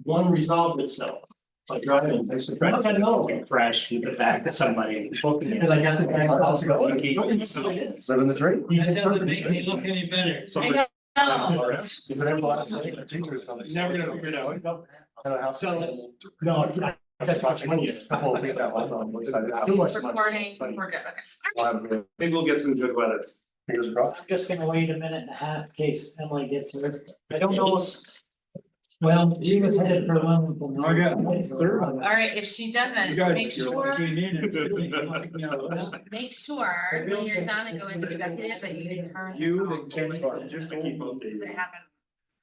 One resolved itself. Like driving, I said, I know, and crashed into the back of somebody. And I got the guy in the house going, living the dream. That doesn't make me look any better. Never gonna figure it out. So, no, I said, talk to you. Couple of weeks out. It's recording, we're good, okay. Maybe we'll get some good weather. Fingers crossed. I'm just gonna wait a minute and a half in case Emily gets her. I don't know. Well, she was headed for Wilmington. All right, if she doesn't, make sure when you're done and go into executive that you turn. Just to keep up. Does it happen?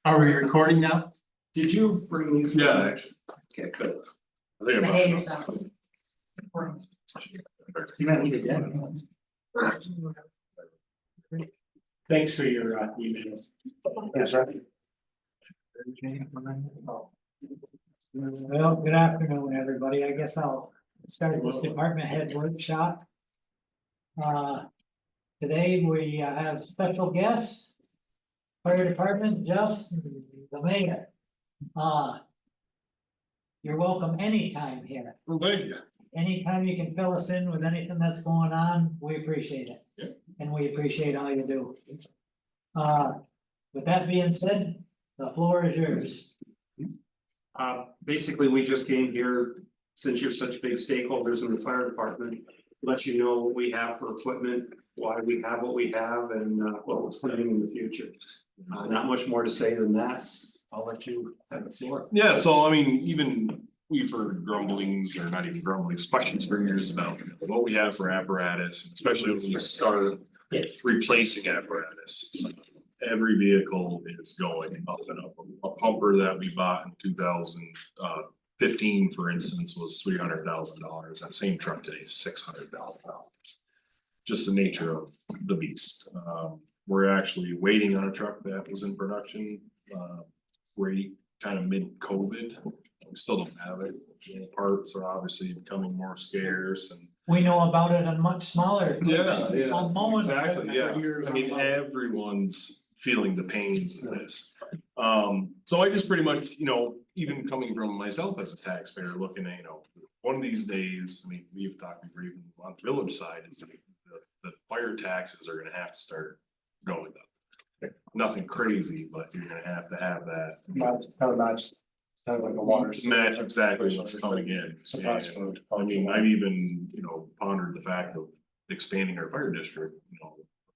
Are we recording now? Did you bring these? Yeah, actually. Okay, good. I think Behave I'm- yourself. You might need it. Thanks for your emails. Yes, right. Well, good afternoon, everybody. I guess I'll start this department head workshop. Today we have special guests. Fire department, just the mayor. You're welcome anytime here. Well, thank you. Anytime you can fill us in with anything that's going on, we appreciate it. Yeah. And we appreciate all you do. With that being said, the floor is yours. Basically, we just came here, since you're such big stakeholders in the fire department, let you know what we have for equipment, why we have what we have, and what we're planning in the future. Not much more to say than that. I'll let you have the floor. Yeah, so I mean, even we've heard grumblings, or not even grumblings, questions for years about what we have for apparatus, especially when you start replacing apparatus. Every vehicle is going up and up. A pumper that we bought in 2015, for instance, was $300,000. That same truck today is $600,000. Just the nature of the beast. We're actually waiting on a truck that was in production, kind of mid-COVID. We still don't have it. The parts are obviously becoming more scarce and. We know about it on much smaller. On mowing. Exactly, yeah. I mean, everyone's feeling the pains of this. So I just pretty much, even coming from myself as a taxpayer, looking at, one of these days, I mean, we've talked even on the village side, is the fire taxes are gonna have to start going up. Nothing crazy, but you're gonna have to have that. Kind of like a water. Match exactly what's coming in. And, I mean, I've even, pondered the fact of expanding our fire district, a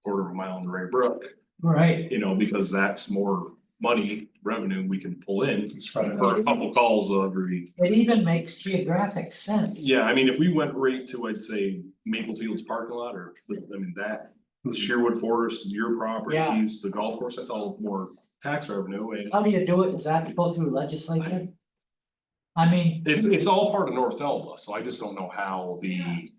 quarter of a mile into Ray Brook. Right, Because that's more money, revenue we can pull in Spread it for out. a couple calls every. it even makes geographic sense. Yeah, I mean, if we went right to, I'd say Maple Fields parking lot, or, I mean, that. Sherwood Forest, your properties, the golf course, that's all more tax revenue, and How do you do it? Does that go through legislature? I mean, it's all part of North Elba, so I just don't know how the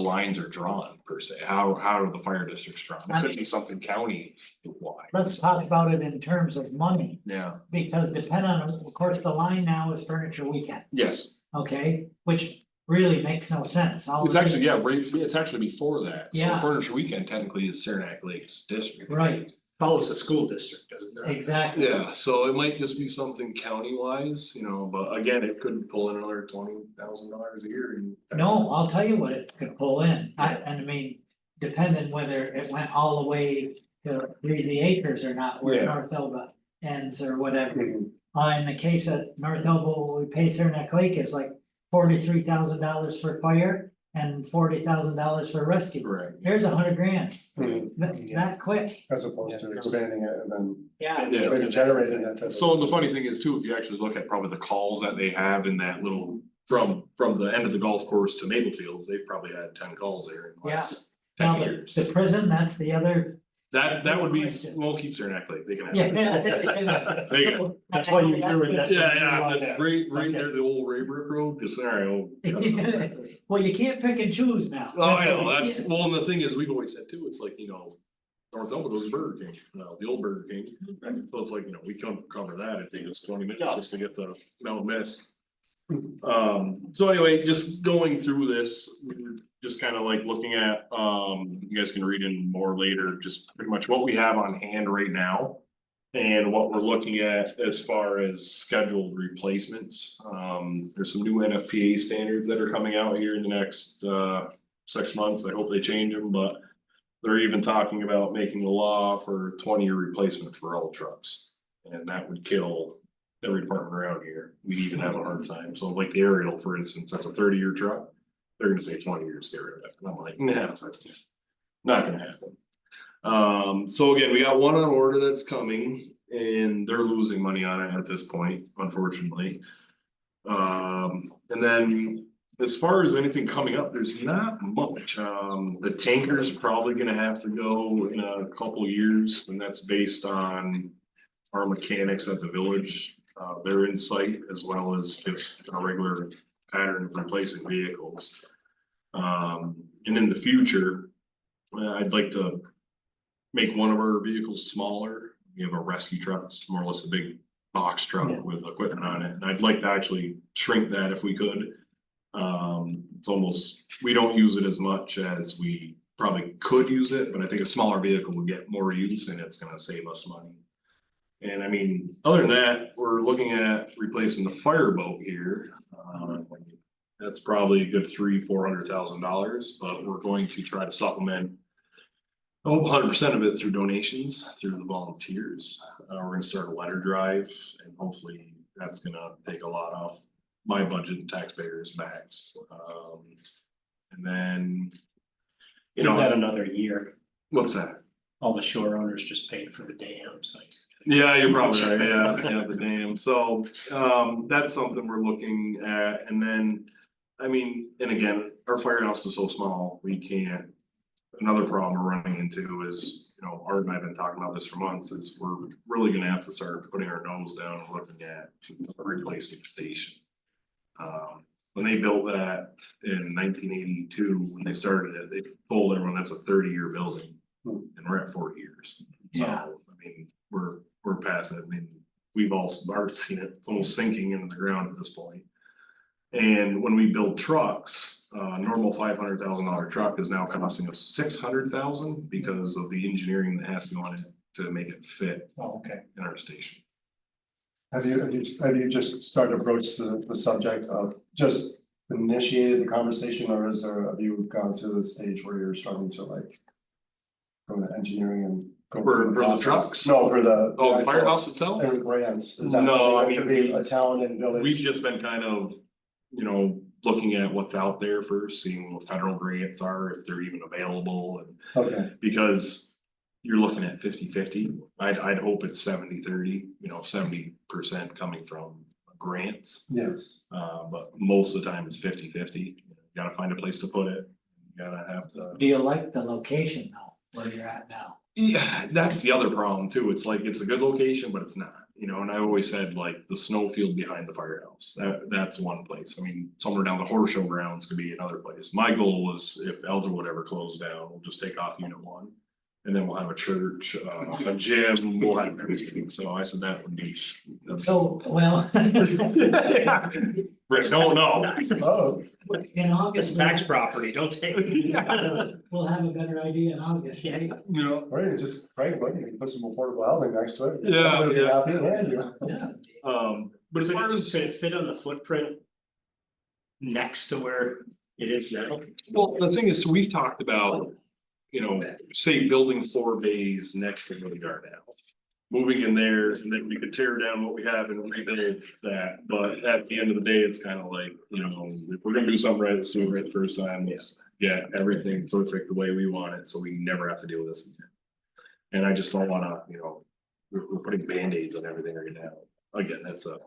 lines are drawn per se, how are the fire districts drawn? It could be something county wide. let's talk about it in terms of money, Yeah, because depending on, of course, the line now is Furniture Weekend, yes, okay? Which really makes no sense. All it's it actually, is- yeah, it's actually before that, so Yeah. Furniture Weekend technically is Saranac Lakes district. Right, Follows the school district, doesn't it? exactly. Yeah, so it might just be something county wise, but again, it could pull in another $20,000 a year and. No, I'll tell you what it could pull in, I mean, depending whether it went all the way to Breezy Acres or not, where Yeah. North Elba ends or whatever. Mhm. In the case of North Elba, what we pay Saranac Lake is like $43,000 for fire and $40,000 for rescue. Correct. Here's $100,000, Mhm. that quick, As opposed to expanding it and then yeah. Yeah. generating that. type of- So the funny thing is too, if you actually look at probably the calls that they have in that little, from the end of the golf course to Maple Fields, they've probably had 10 calls there in the last Now, 10 the years. prison, that's the other, That would be, Question. we'll keep Saranac Lake, they can have. yeah. There you go. That's why you're doing that. Yeah, right there, the old Raybrick Road, just there, Well, you can't pick and choose now. Oh, I know, that's, well, and the thing is, we've always said too, it's like, North Elba goes to Burger King, the old Burger King, so it's like, we can't cover that, it takes us 20 minutes just to get the Mountain Mist. So anyway, just going through this, we were just kind of like looking at, you guys can read in more later, just pretty much what we have on hand right now. And what we're looking at as far as scheduled replacements. There's some new NFPA standards that are coming out here in the next 6 months. I hope they change them, but they're even talking about making a law for 20-year replacement for all trucks. And that would kill every department around here. We'd even have a hard time. So like the aerial, for instance, that's a 30-year truck. They're gonna say 20 years, get rid of it. And I'm like, nah, that's not gonna happen. So again, we got one on order that's coming and they're losing money on it at this point, unfortunately. And then as far as anything coming up, there's not much. The tanker's probably gonna have to go in a couple years, and that's based on our mechanics at the village, their insight, as well as just a regular pattern of replacing vehicles. And in the future, I'd like to make one of our vehicles smaller. We have a rescue truck, it's more or less a big box truck with equipment on it, and I'd like to actually shrink that if we could. It's almost, we don't use it as much as we probably could use it, but I think a smaller vehicle would get more use and it's gonna save us money. And I mean, other than that, we're looking at replacing the fireboat here. That's probably a good $300,000-400,000, but we're going to try to supplement 100% of it through donations through the volunteers. We're gonna start a letter drive and hopefully that's gonna take a lot off my budget and taxpayers' backs. And then, you know, That another year, what's that? all the shore owners just paid for the dams, like. Yeah, you're probably right, yeah, the dam, so, that's something we're looking at, and then, I mean, and again, our firehouse is so small, we can't. Another problem we're running into is, you know, Art and I have been talking about this for months, is we're really gonna have to start putting our nose down and looking at replacing the station. When they built that in 1982, when they started it, they told everyone that's a 30-year building, and we're at 4 years. So, Yeah. I mean, we're past it, I mean, we've all already seen it, it's almost sinking into the ground at this point. And when we build trucks, normal $500,000 truck is now costing us $600,000 because of the engineering that has to go on it to make it fit Oh, okay. in our station. Have you just started to broach the subject of just initiated the conversation, or have you gone to the stage where you're starting to like go to engineering and go For through the process? trucks? No, for the. Oh, the firehouse itself? And grants. Is that No, I something that mean, could be a town and village? We've just been kind of, you know, looking at what's out there first, seeing what federal grants are, if they're even available, and Okay, because you're looking at 50-50. I'd hope it's 70-30, you know, 70% coming from grants. yes. But most of the time it's 50-50. You gotta find a place to put it. You gotta have to. Do you like the location though, where you're at now? Yeah, that's the other problem too. It's like, it's a good location, but it's not, you know, and I always said like the snowfield behind the firehouse, that's one place. I mean, somewhere down the horse show grounds could be another place. My goal was if Elderwood ever closed down, we'll just take off unit 1. And then we'll have a church, a gym, we'll have everything. So I said that would be. That's. So, well. Rick, don't know. Oh, In August. It's tax property, don't take it. We'll have a better idea in August. Yeah. Yeah. or you just, Frank, what, you can put some affordable housing next to it. Yeah, Somebody will be yeah. happy, and you. Yeah. But as far as, Could it fit on the footprint next to where it is now? well, the thing is, we've talked about, you know, say building 4 bays next to where we are now. Moving in there, and then we could tear down what we have and rebuild that, but at the end of the day, it's kind of like, you know, if we're gonna do something right, let's do it right the first time, let's get everything perfect the way we want it, so we never have to deal with this again. And I just don't wanna, you know, we're putting Band-Aids on everything right now, again, that's a.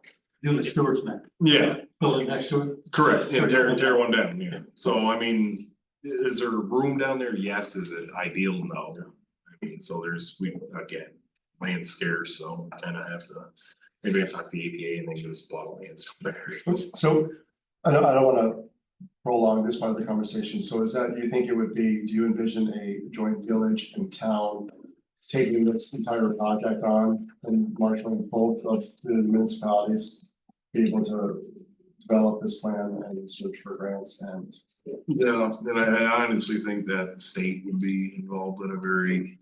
Do the Stewart's man, Yeah, build it next to it. correct, and tear one down, yeah, so I mean, is there room down there? Yes, is it ideal? No. I mean, so again, land's scarce, so kind of have to, maybe I talk to the APA and they give us a lot of land somewhere. So, I don't wanna prolong this part of the conversation, so is that, do you think it would be, do you envision a joint village and town taking this entire project on and marshaling both of the municipalities, be able to develop this plan and search for grants and. Yeah, and I honestly think that the state would be involved at a very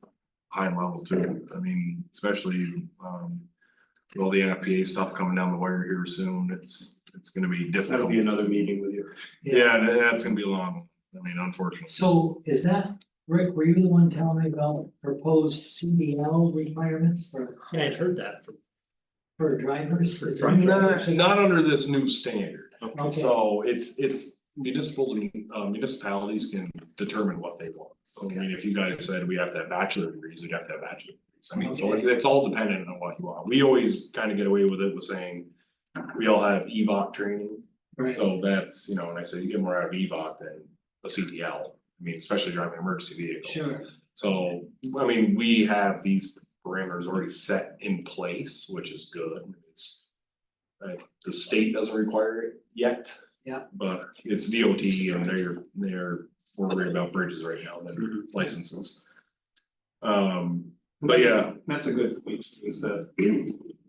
high level too. I mean, especially, with all the NFPA stuff coming down the wire here soon, it's gonna be difficult. That'll be another meeting with you. Yeah, and that's gonna be long, I mean, unfortunately. So is that, Rick, were you the one telling me about proposed CDL requirements for, Yeah, I'd heard that. for drivers? Is there Not under this new standard. Okay. So it's municipalities can determine what they want. So I mean, if you guys said we have to have bachelor degrees, we'd have to have bachelor degrees. I mean, so Okay. it's all dependent on what you want. We always kind of get away with it with saying we all have EVOC training. Right. So that's, you know, and I say you get more out of EVOC than a CDL. I mean, especially driving an emergency vehicle. Sure, So, I mean, we have these parameters already set in place, which is good. It's. The state doesn't require it yet. Yeah. But it's DOT and they're worried about bridges right now than licenses. But yeah, That's a good point, is that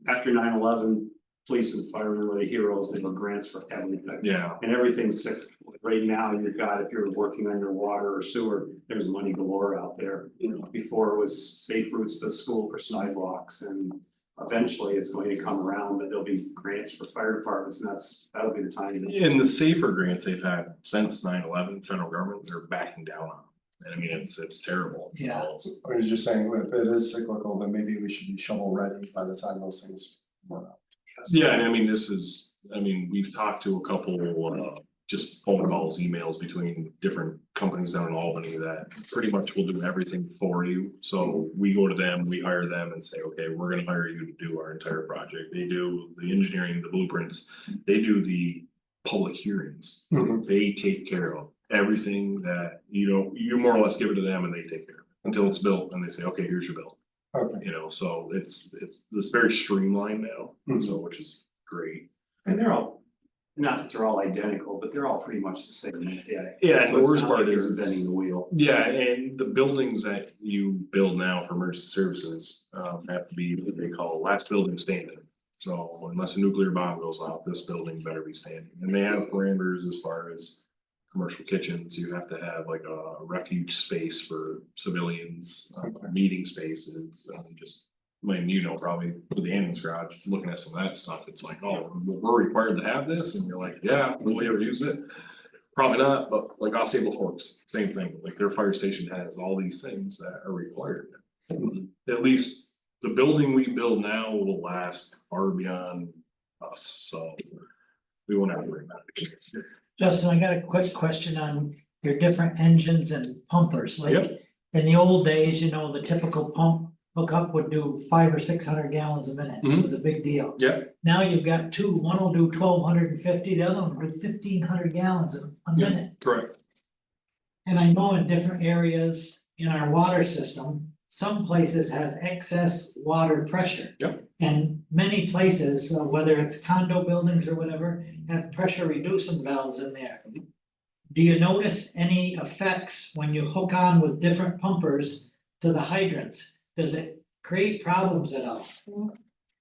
after 9/11, police and firemen were the heroes, they were grants for everything. yeah, And everything's sick. Right now, you've got, if you're working on your water or sewer, there's money galore out there. You know, before it was safe routes to school for sidewalks, and eventually it's going to come around that there'll be grants for fire departments, and that'll be the time. in the safer grants they've had since 9/11, federal government, they're backing down on. And I mean, it's terrible. So, Yeah. Are you just saying if it is cyclical, then maybe we should be shovel ready by the time those things run out? Yeah, and I mean, we've talked to a couple, just phone calls, emails between different companies down in Albany that pretty much will do everything for you. So we go to them, we hire them and say, okay, we're gonna hire you to do our entire project. They do the engineering, the blueprints, they do the public hearings. They take care of everything that, you more or less give it to them and they take care of it until it's built and they say, okay, here's your bill. Okay, You know, so it's very streamlined now, so which is great. And they're all, not that they're all identical, but they're all pretty much the same, yeah. Yeah, and So the it's worst not part like is you're it's- inventing the wheel. Yeah, and the buildings that you build now for emergency services have to be what they call last building standing. So unless a nuclear bomb goes off, this building better be standing, and they have parameters as far as. Commercial kitchens, you have to have like a refuge space for civilians, meeting spaces, just. I mean, probably with the ambulance garage, looking at some of that stuff, it's like, oh, we're required to have this, and you're like, yeah, will we ever use it? Probably not, but like Osceola Forks, same thing, like their fire station has all these things that are required. At least the building we build now will last far beyond us, so. We won't have to worry about it. Justin, I got a quick question on your different engines and pumpers, like. Yep. In the old days, the typical pump hookup would do 500 or 600 gallons a minute, it Mhm. was a big deal. Yep. Now you've got two, one will do 1,250, the other one will do 1,500 gallons a minute. Correct. And I know in different areas in our water system, some places have excess water pressure. Yep. And many places, whether it's condo buildings or whatever, have pressure reducing valves in there. Do you notice any effects when you hook on with different pumpers to the hydrants? Does it create problems at all?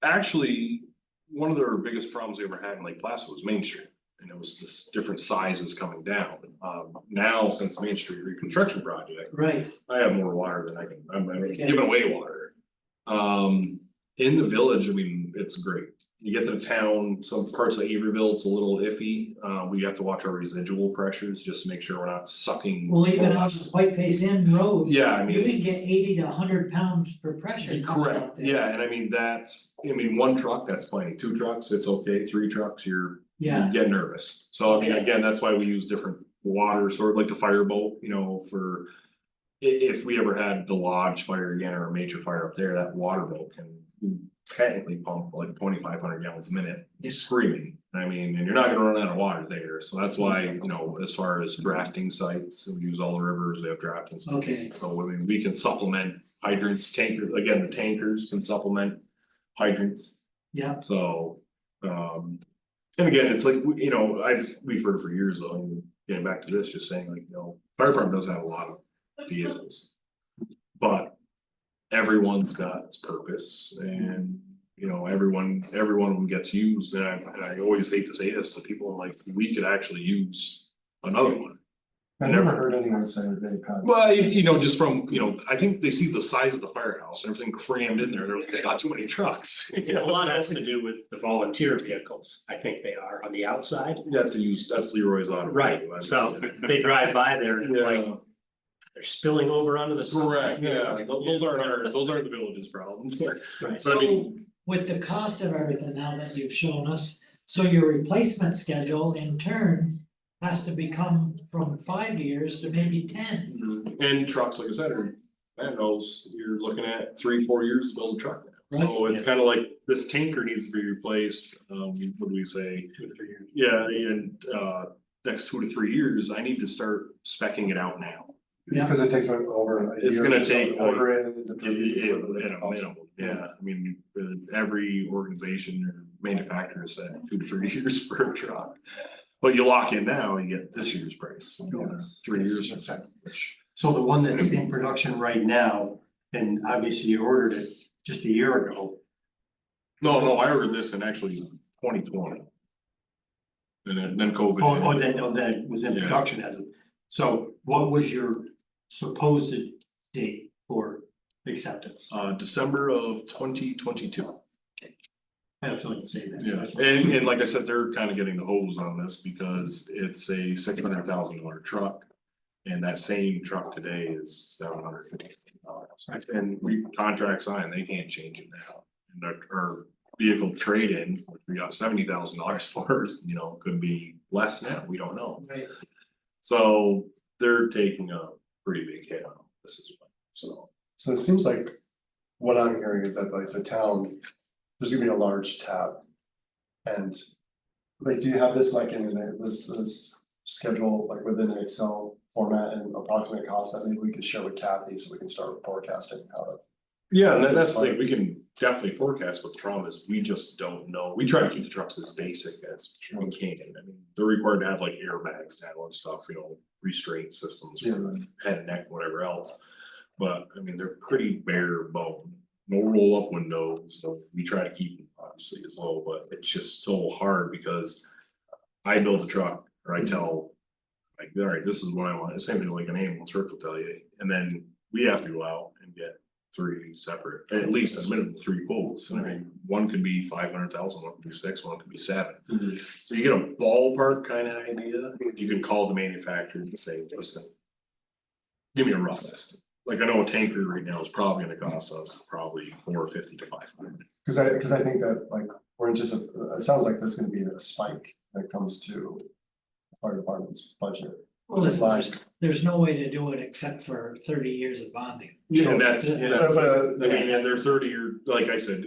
Actually, one of their biggest problems we ever had in Lake Placid was Main Street. And it was just different sizes coming down. Now, since Main Street reconstruction project, Right, I have more water than I'm giving away water. In the village, I mean, it's great. You get to the town, some parts of Averville, it's a little iffy. We have to watch our residual pressures, just to make sure we're not sucking. well, even more or on less. Whiteface Inn Road, Yeah, I mean. you can it's- get 80 to 100 pounds per pressure. coming out Correct, there. yeah, and I mean, one truck, that's plenty, 2 trucks, it's okay, 3 trucks, you Yeah, get nervous. So I mean, Okay. again, that's why we use different water, sort of like the fireboat, for. If we ever had the lodge fire again or a major fire up there, that water boat can technically pump like 2,500 gallons a minute, screaming. I mean, and you're not gonna run out of water there, so that's why, as far as drafting sites, we use all the rivers, we have drafting sites. Okay. So I mean, we can supplement hydrants, tankers, again, the tankers can supplement hydrants. yeah, So, and again, it's like, we've heard for years though, and getting back to this, just saying like, fire department doesn't have a lot of vehicles. But everyone's got its purpose and you know, every one of them gets used, and I always hate to say this to people, I'm like, we could actually use another one. I never heard anyone say that they've had. Well, you know, just from, you know, I think they see the size of the firehouse, and everything crammed in there, they're like, they got too many trucks. You A know, lot has to do with the volunteer vehicles, I think they are on the outside. that's Leroy's Auto. Right, so they drive by there and like, Yeah, they're spilling over onto the side. correct, yeah, those aren't ours, those aren't the village's problems. Right, But I So mean, with the cost of everything now that you've shown us, so your replacement schedule in turn has to become from 5 years to maybe 10. and trucks, like I said, are, man knows, you're looking at 3-4 years to build a truck now. So it's kind of like this tanker needs to be replaced, what do we say? 2 to 3 years. Yeah, and next 2 to 3 years, I need to start speccing it out now. Yeah. Because it takes over a year. It's gonna to take, like, order it. At a minimum, yeah, I mean, every organization or manufacturer said 2 to 3 years for a truck. But you lock in now, you get this year's price, you know, 3 years from now, which. So the one that's in production right now, and obviously you ordered it just a year ago. No, I ordered this in actually 2020. And then COVID. hit. Then it was in Yeah. production as of, so what was your supposed date for acceptance? December of 2022. I have to say that. Yeah, and like I said, they're kind of getting the hose on this because it's a $600,000 truck. And that same truck today is $750,000. And we contract signed, they can't change it now. And our vehicle trade-in, which we got $70,000 for, you know, could be less now, we don't know. Right. So they're taking a pretty big hit on this as well, so. So it seems like what I'm hearing is that like the town, there's gonna be a large tab. And like, do you have this like in this schedule, like within an Excel format and approximate cost that maybe we could share with Kathy so we can start forecasting how to. Yeah, and that's the thing, we can definitely forecast, but the problem is we just don't know. We try to keep the trucks as basic as we can. I mean, they're required to have like airbags now and stuff, you know, restraint systems for head and neck, whatever else. But I mean, they're pretty bare bone, no roll up windows, so we try to keep them obviously as low, but it's just so hard because I build a truck or I tell like, all right, this is what I want. The same thing like an ambulance truck will tell you, and then we have to go out and get 3 separate, at least a minimum 3 quotes. And I mean, one could be 500,000, one could be 6, one could be 7. So you get a ballpark kind of idea. You can call the manufacturer and say, listen, give me a rough estimate. Like I know a tanker right now is probably gonna cost us probably $450 to $500. Cause I think that like, we're in just it sounds like there's gonna be a spike when it comes to. the Fire department's budget. Well, listen, there's no way to do it except for 30 years of bonding. Yeah, and that's, I But, mean, and they're 30-year, like I said,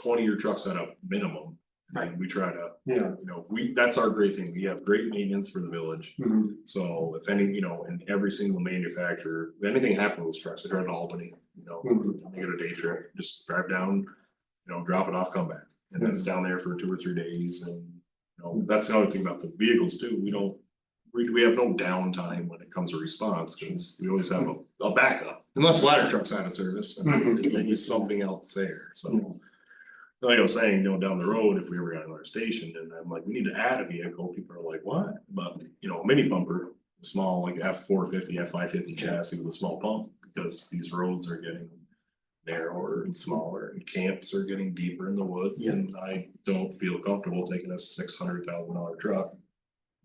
20-year trucks at a minimum. And we try to, yeah. you know, that's our great thing. We have great maintenance for the village. Mhm. So if any, you know, and every single manufacturer, if anything happened with those trucks, they drive to Albany, you know, Mhm. they get a day trip, just drive down, you know, drop it off, come back. And then it's down there for 2 or 3 days and, you know, that's the other thing about the vehicles too. We have no downtime when it comes to response, because we always have a backup, unless ladder truck's out of service, and Mhm. there may be something else there, so. Like I was saying, you know, down the road, if we ever got another station, and I'm like, we need to add a vehicle, people are like, what? But, you know, a mini pumper, small, like F-450, F-550 chassis with a small pump, because these roads are getting narrower and smaller, and camps are getting deeper in the woods, and I don't feel comfortable taking a $600,000 truck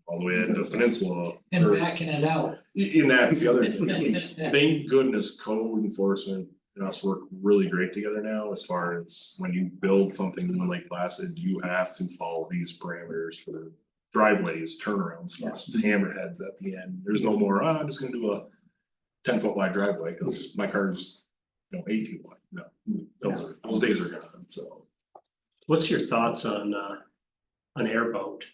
all the way into the peninsula. And or- backing it out. And that's the other thing, thank goodness code enforcement and us work really great together now, as far as when you build something in Lake Placid, you have to follow these parameters for driveways, turnaround spots, hammerheads at the end. There's no more, I'm just gonna do a 10-foot wide driveway, cause my car's, you know, 8 feet wide, no, those days are gone, so. What's your thoughts on an airboat?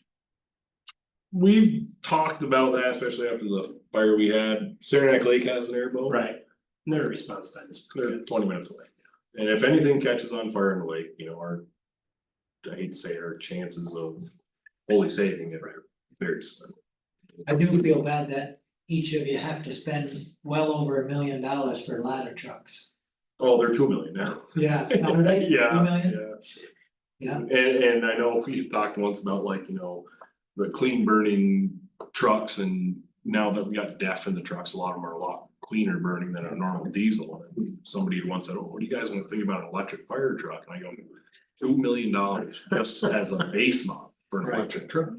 We've talked about that, especially after the fire we had. Saranac Lake has an airboat. Right, and their response time is pretty They're good. 20 minutes away. And if anything catches on fire in the lake, you know, I hate to say it, our chances of fully saving it are very slim. I do feel bad that each of you have to spend well over $1 million for ladder trucks. Oh, they're 2 million now. Yeah, are they? 2 Yeah, million? yeah. Yeah, And I know we talked once about like, the clean burning trucks and now that we got DEF in the trucks, a lot of them are a lot cleaner burning than a normal diesel. And somebody had once said, oh, what do you guys want to think about an electric fire truck? And I go, $2 million just as a base model for an Right. electric truck.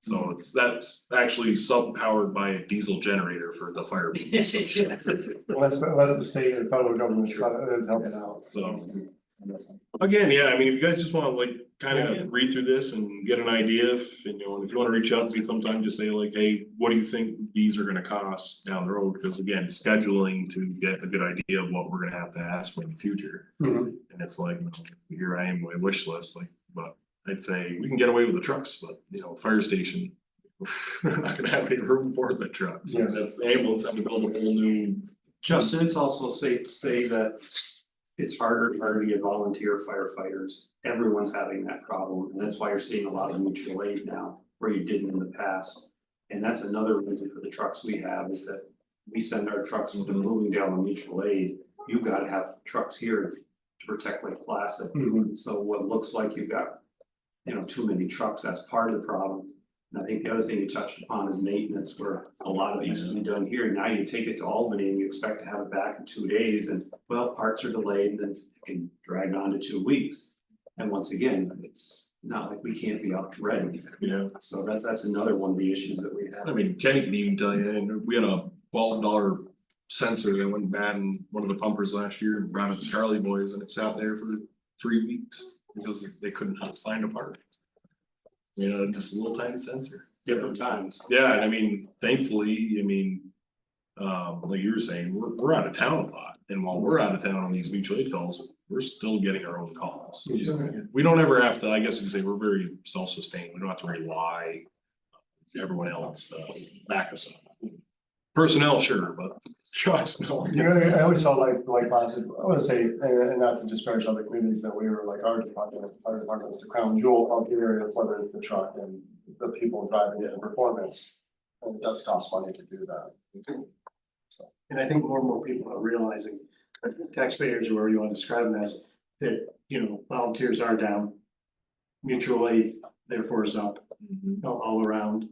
So that's actually sub-powered by a diesel generator for the fire. Unless the state and federal government is helping out. So. Again, yeah, I mean, if you guys just wanna like kind of read through this and get an idea, if you wanna reach out to me sometime, just say like, hey, what do you think these are gonna cost down the road? Because again, scheduling to get a good idea of what we're gonna have to ask for in the future. Mhm. And it's like, here I am, my wish list, like, but I'd say we can get away with the trucks, but the fire station. We're not gonna have any room for the trucks, Yeah. that's the ambulance, have to build a whole new. Justin, it's also safe to say that it's harder and harder to get volunteer firefighters. Everyone's having that problem, and that's why you're seeing a lot of mutual aid now, where you didn't in the past. And that's another reason for the trucks we have, is that we send our trucks when they're moving down the mutual aid. You've gotta have trucks here to protect Lake Placid. Mhm. So what looks like you've got, too many trucks, that's part of the problem. And I think the other thing you touched upon is maintenance, where a lot of it used to be done here. Now you take it to Albany and you expect to have it back in 2 days, and well, parts are delayed, and then it can drag on to 2 weeks. And once again, it's not like we can't be up ready. Yeah. So that's another one of the issues that we have. I mean, Kenny can even tell you, and we had a $12 sensor that went bad in one of the pumpers last year, and brought it to Charlie Boys, and it sat there for 3 weeks because they could not find a part. Just a little tiny sensor. Different times. Yeah, and I mean, thankfully, like you were saying, we're out of town a lot, and while we're out of town on these mutual aid calls, we're still getting our own calls. We don't ever have to, I guess you could say, we're very self-sustained, we don't have to rely on everyone else to back us up. Personnel, sure, but trucks, no. Yeah, I always felt like Placid, I wanna say, and not to disparage other communities, that we were like our department is the crown jewel of the area, whether it's the truck and the people driving it and performance. And it does cost money to do that. And I think more and more people are realizing that taxpayers, or whatever you want to describe them as, that, volunteers are down. Mutual aid therefore is up, all around.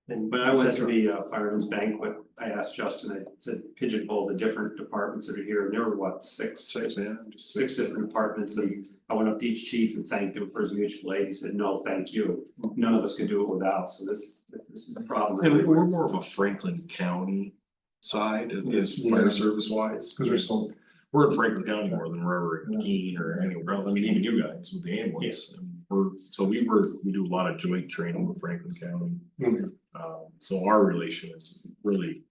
And When I went to et cetera. the fireman's banquet, I asked Justin, I said pigeonhole the different departments that are here, and there were what, six different departments, and I went up to each chief and thanked him for his mutual aid. He said, no, thank you. None of us could do it without, so this is a problem. And we're more of a Franklin County side of this fire service wise. Cause we're so, We're in Franklin County more than we're ever in Keene or anywhere else, I mean, even you guys with the ambulance. And we do a lot of joint training with Franklin County. Mhm. So our relation is really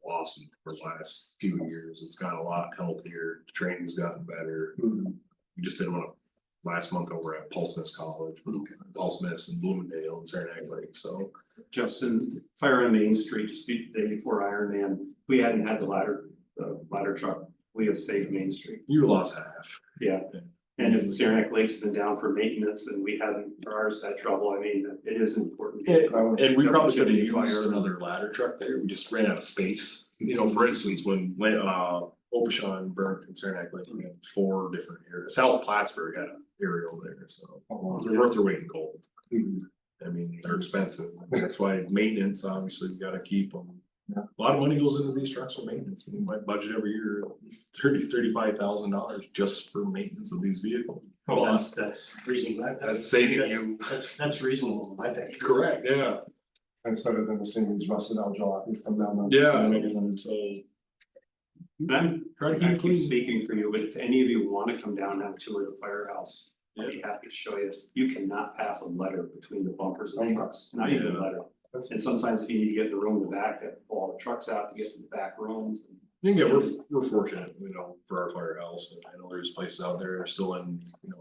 awesome for the last few years, it's gotten a lot healthier, the training's gotten better. Mhm. We just did one last month over at Paul Smith's College, Paul Smith's in Bloomingdale and Saranac Lake, so. Justin, fire on Main Street, just the day before Ironman, we hadn't had the ladder truck, we have saved Main Street. You lost half. Yeah. And if Saranac Lake's been down for maintenance and we haven't, ours had trouble, I mean, it is important. And we probably should have used Fire. another ladder truck there, we just ran out of space, for instance, when Opashon burnt in Saranac Lake, we had 4 different areas, South Plattsburgh had an aerial there, so. They're worth their weight in gold. Mhm. I mean, they're expensive, that's why maintenance, obviously, you gotta keep them. Yeah. A lot of money goes into these trucks for maintenance, and my budget every year, $35,000 just for maintenance of these vehicles. Well, that's reasonable, That's saving you. that's reasonable, I think. Correct, yeah. That's better than the Siemens rusted out jalopies come down. Yeah, I mean, so. I'm Try to I keep it keep clean. speaking for you, but if any of you wanna come down and have a tour of the firehouse, I'd be happy to show you. You cannot pass a letter between the bumpers of the trucks, not even a Yeah. letter. And sometimes if you need to get in the room in the back, they have to pull all the trucks out to get to the back rooms. Yeah, we're fortunate, for our firehouse, and I know there's places out there that are still in,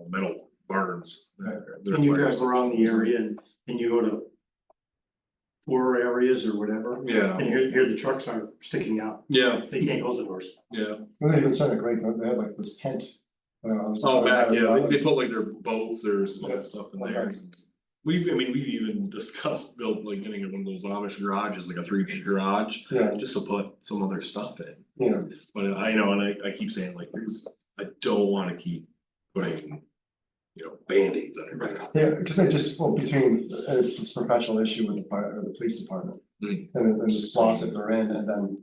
metal barns. And you drive around the area and you go to poor areas or whatever. Yeah. And here the trucks are sticking out, Yeah, they can't close the doors. yeah. Well, they even said it great, they had like this tent. Oh, back, yeah, they put like their boats, their small stuff in there. we've even discussed like getting one of those Amish garages, like a 3 feet garage, Yeah, just to put some other stuff in. yeah, But I know, and I keep saying like, I don't wanna keep putting, Band-Aids on everything. yeah, because I just, well, between, it's this perpetual issue with the fire, or the police department. Mm. And the spots that they're in, and then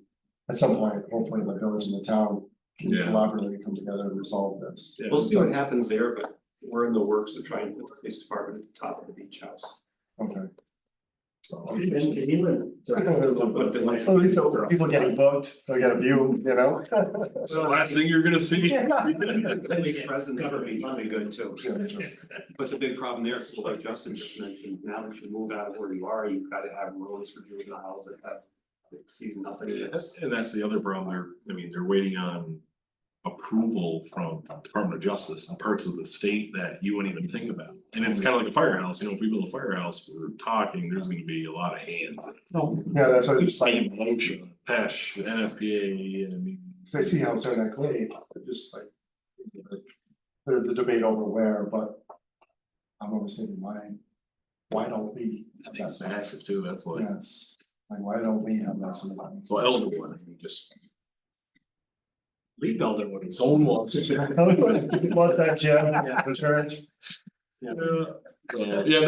at some point, hopefully the village and the town can Yeah. collaboratively come together and resolve this. Yeah. We'll see what happens there, but we're in the works of trying to put the police department at the top of the beach house. Okay. So. So at least people getting booked, they'll get a view, you know? It's the last thing you're gonna see. Police presence on the beach would be good too. But the big problem there is like Justin just mentioned, now that you move out of where you are, you've got to have roads for juveniles that have. It sees nothing, that's. And that's the other problem, they're waiting on approval from Department of Justice and parts of the state that you wouldn't even think about. And it's kind of like a firehouse, if we build a firehouse, we're talking, there's gonna be a lot of hands. Yeah, that's what I'm just like, Same motion, PESH, NFPA, cause I see how certain clay, just like. There's the debate over where, but. I'm always thinking, why don't we? I think it's massive too, that's like, Yes, like, why don't we have that sort of money? so eligible, just. Lead builder would be. Zone one. What's that, Jim? The church? Yeah,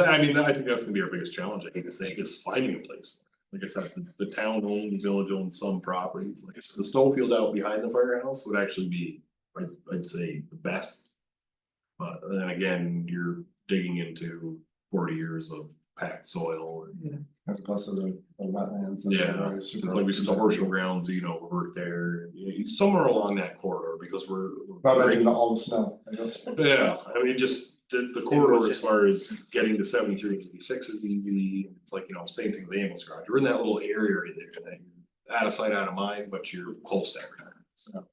I think that's gonna be our biggest challenge, I think, is finding a place. Like I said, the town owns, village owns some properties, like I said, the snowfield out behind the firehouse would actually be, I'd say, the best. But then again, you're digging into 40 years of packed soil and. As opposed to the wetlands. and Yeah, the it's like we said, the horseshoe grounds, we're there, somewhere along that corridor, because we're. Not mentioning all the snow, I guess. Yeah, just the corridor as far as getting to 73 to 86 is easy, it's like, same thing with the ambulance garage, you're in that little area right there, that you're out of sight, out of mind, but you're close to everything, so.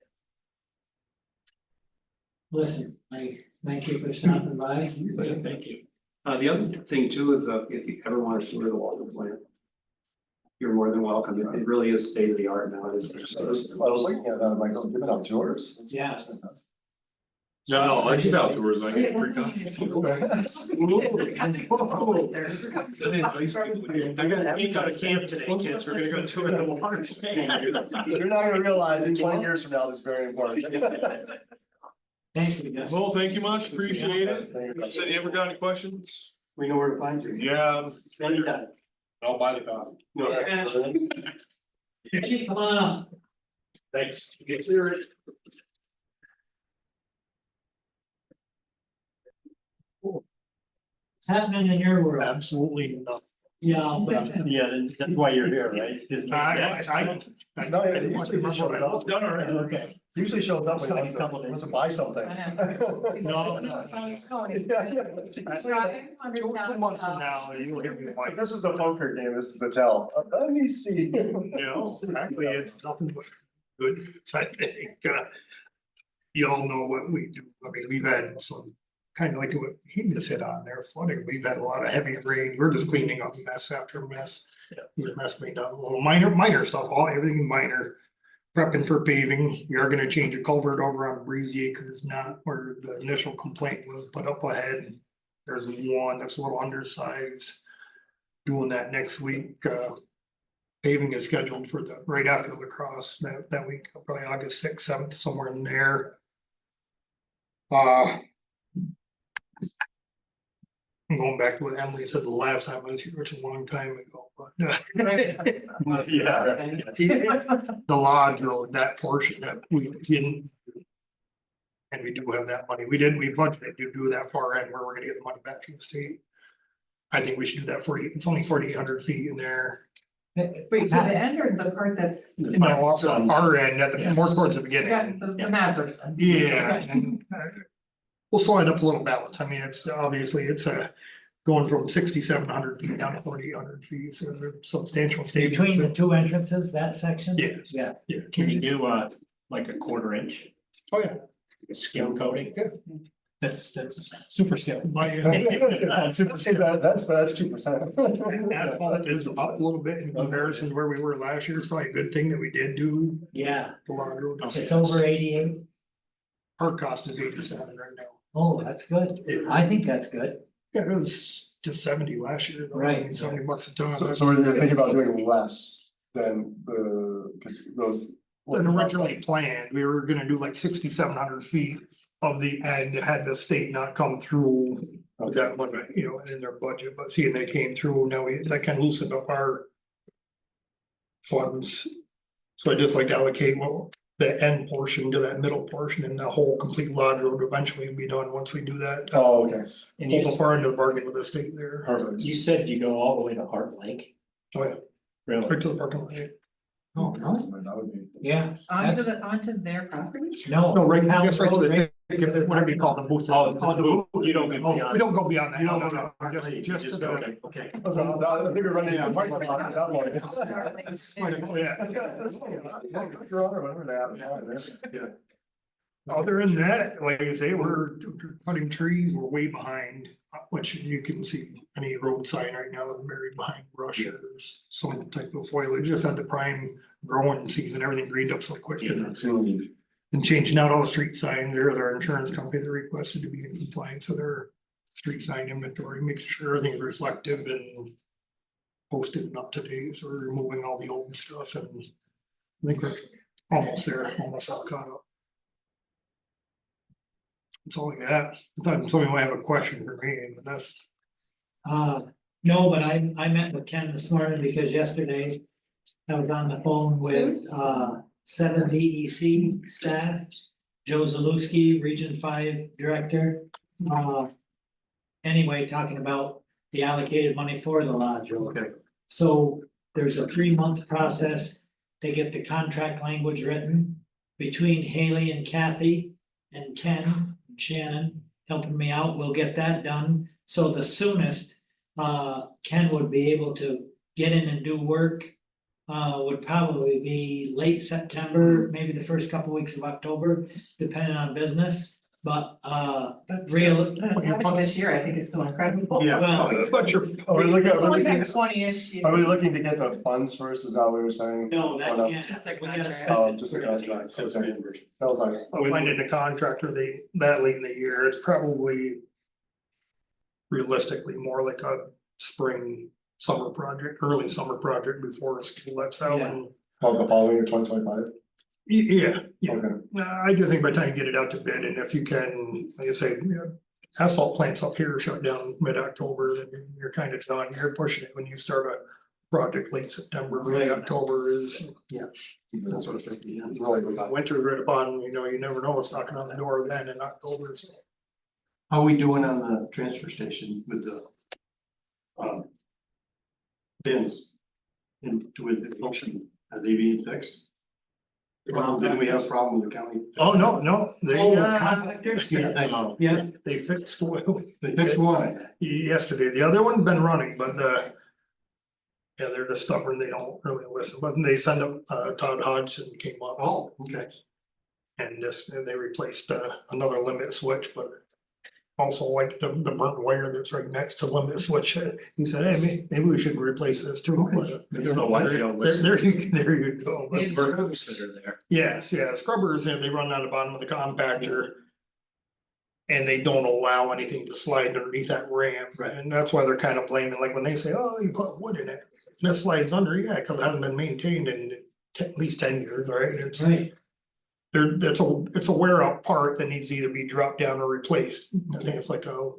Listen, I thank you for stopping by. Thank you. The other thing too is, if you ever want to shoot the water plant. You're more than welcome, it really is state of the art now, it is. I was looking at that, I'm like, oh, giving out tours. Yeah. No, I keep outdoors, I get free coffee. I got a camp today, kids, we're gonna go to it in the water. You're not gonna realize in 20 years from now, this is very important. Thank you, guys. Well, thank you much, appreciate it. Thank you. Said you ever got any questions? We know where to find you. Yeah. I'll buy the coffee. Hey, come on up. Thanks. What's happening in your world? Absolutely nothing. Yeah, I'll bet. Yeah, that's why you're here, right? No, yeah, it usually shows up. Done already. Okay. Usually shows up when It's like a couple he wants to buy something. I No, No, it's on his phone. Two 2 months from now, you'll hear me Like, like, this is a poker game, this is the tell. Let me see. actually, it's nothing but good, I think, you all know what we do, I mean, we've had some, kind of like what he just hit on there, flooding, we've had a lot of heavy rain, we're just cleaning up mess after mess. Mess cleaned up, a little minor stuff, everything minor. Prepping for paving, we are gonna change a culvert over on Breezy Acres, not where the initial complaint was, but up ahead. There's one that's a little undersized. Doing that next week, paving is scheduled for right after La Crosse, that week, probably August 6th, 7th, somewhere in there. I'm going back to what Emily said the last time I was here, which is a long time ago, but. Yeah. The lodge road, that portion that we didn't. And we do have that money, we budgeted to do that far end where we're gonna get the money back from the state. I think we should do that it's only 4,800 feet in there. Wait, to the end or the part that's? No, also our end, more towards the beginning. Yeah, the mad person. Yeah, and we'll slide up a little balance. I mean, it's obviously going from 6,700 feet down to 4,800 feet, so there's a substantial stage. Between the two entrances, that section? Yes. Yeah. Yeah. Can you do like a 1/4 inch Oh, yeah. skim coating? Yeah. That's super skill. My That's 2%. asphalt is up a little bit in comparison to where we were last year. It's probably a good thing that we did do Yeah, the log road. it's over 88. Our cost is 87 right now. Oh, that's good. Yeah. I think that's good. Yeah, it was just 70 last year, though, Right. $70 a ton. So we're thinking about doing less than the, cause those. When originally planned, we were gonna do like 6,700 feet of the end, had the state not come through with that money, you know, in their budget, but seeing they came through, now that kind of loosened up our funds. So I just like to allocate the end portion to that middle portion, and the whole complete lodge road eventually will be done once we do that. Oh, okay, And you, Hold far into the bargain with the state there, perfect. you said you go all the way to Heart Lake, oh yeah, really? right to the parking lot. Oh, really? That would be. Yeah. that's- Onto their property? No. No, right, Town just right to road, the, whatever you call the booth. Oh, you don't get Oh, beyond. we don't go beyond that, You no, don't no, go no, to just to the. Okay, okay. I think we're running out of parking lot, that one. Oh, yeah. Your Honor, whatever that is, yeah. Other than that, like I say, we're cutting trees, we're way behind, which you can see any road sign right now is buried behind brush or some type of foliage, just had the prime growing season, everything greened up so quick. And changing out all the street signs, they're their insurance company, they requested to be in compliance with their street sign inventory, making sure everything's reflective and posted and up to date, so we're removing all the old stuff, and I think we're almost there, almost all caught up. That's all I got. I thought somebody might have a question for me, but that's, No, but I met with Ken this morning because yesterday I was on the phone with, 7 DEC staff. Joe Zaluski, Region 5 Director. Anyway, talking about the allocated money for the lodge road. Okay. So there's a 3-month process to get the contract language written between Haley and Kathy and Ken and Shannon helping me out. We'll get that done. So the soonest Ken would be able to get in and do work would probably be late September, maybe the first couple weeks of October, depending on business. But That's real. that's happening this year, I think is so incredible. Yeah. Well, but you're, Are we looking, It's only been 20-ish. are we looking to get the funds first, is that what we were saying? no, that Oh, no. can't. Just a We gotta contract. spend Oh, it. just a contract, So it's okay. reimbursement. Sounds like. finding a contractor, that late in the year, it's probably realistically more like a spring, summer project, early summer project before school lets out. Yeah. And Oh, the following year, 2025? yeah, yeah. Okay. I just think by the time you get it out to bid, and if you can, like I say, you know, asphalt plants up here shut down mid-October, then you're kind of done, you're pushing it when you start a project late September, early Right. October is. That's what I was thinking, yeah. Really good. Winter right upon, you know, you never know what's knocking on the door then in October, so. How are we doing on the transfer station with the bins? And with the function, are they being fixed? Didn't we have a problem with the county? Oh, no, they, Oh, contractors? Yeah, thank you. Yeah, they fixed one They fixed one. yesterday, the other one's been running, but yeah, they're just stubborn, they don't really listen, but they send up, Todd Hodgson came up. Oh, okay. And they replaced, another limit switch, but. Also like the burnt wire that's right next to limit switch, he said, hey, maybe we should replace this too. But There's no light, you don't listen. There you go. But Yeah. Burgers that are there. yes, yeah, scrubbers, and they run down the bottom of the compactor. And they don't allow anything to slide underneath that ramp, Right. and that's why they're kind of blaming, like when they say, oh, you put wood in it. And it slides under, yeah, cause it hasn't been maintained in at least 10 years, right? It's right. it's a wear out part that needs to either be dropped down or replaced. I think it's like a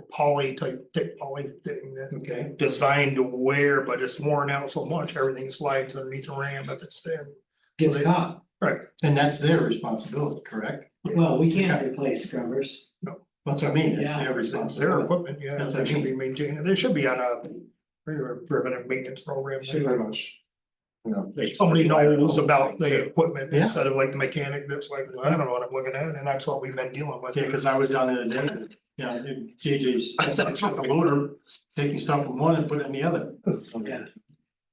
poly type, thick poly thing that Okay. designed to wear, but it's worn out so much, everything slides underneath the ram if it's thin. Gets caught. Right. And that's their responsibility, correct? Well, we can't replace scrubbers. That's what I mean, it's Yeah. their It's their responsibility. equipment, yeah, That's they what I should be mean. maintained, they should be on a preventive maintenance program. Very much. You know, Somebody knows about the equipment Yeah. instead of like the mechanic that's like, well, I don't know what I'm looking at, and that's what we've been dealing with. Yeah, cause I was down the other day, yeah, and JJ's, that's what the loader, taking stuff from one and putting it in the other. Yeah.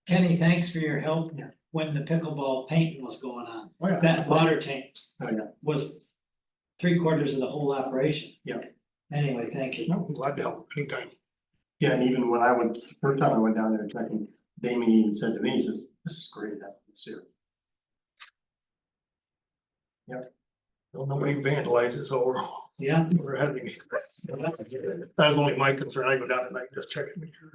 Kenny, thanks for your help Yeah. when the pickleball painting was going on. Oh, yeah. That water tank Oh, yeah. was 3/4 of the whole operation. Yeah. Anyway, thank you. No, I'm glad to help anytime. Yeah, and even when I went, the first time I went down there checking, Damien even said to me, he says, this is great, having this here. Yep. Nobody vandalizes, so Yeah. we're having. That's only my concern. I go down at night, just check and make sure.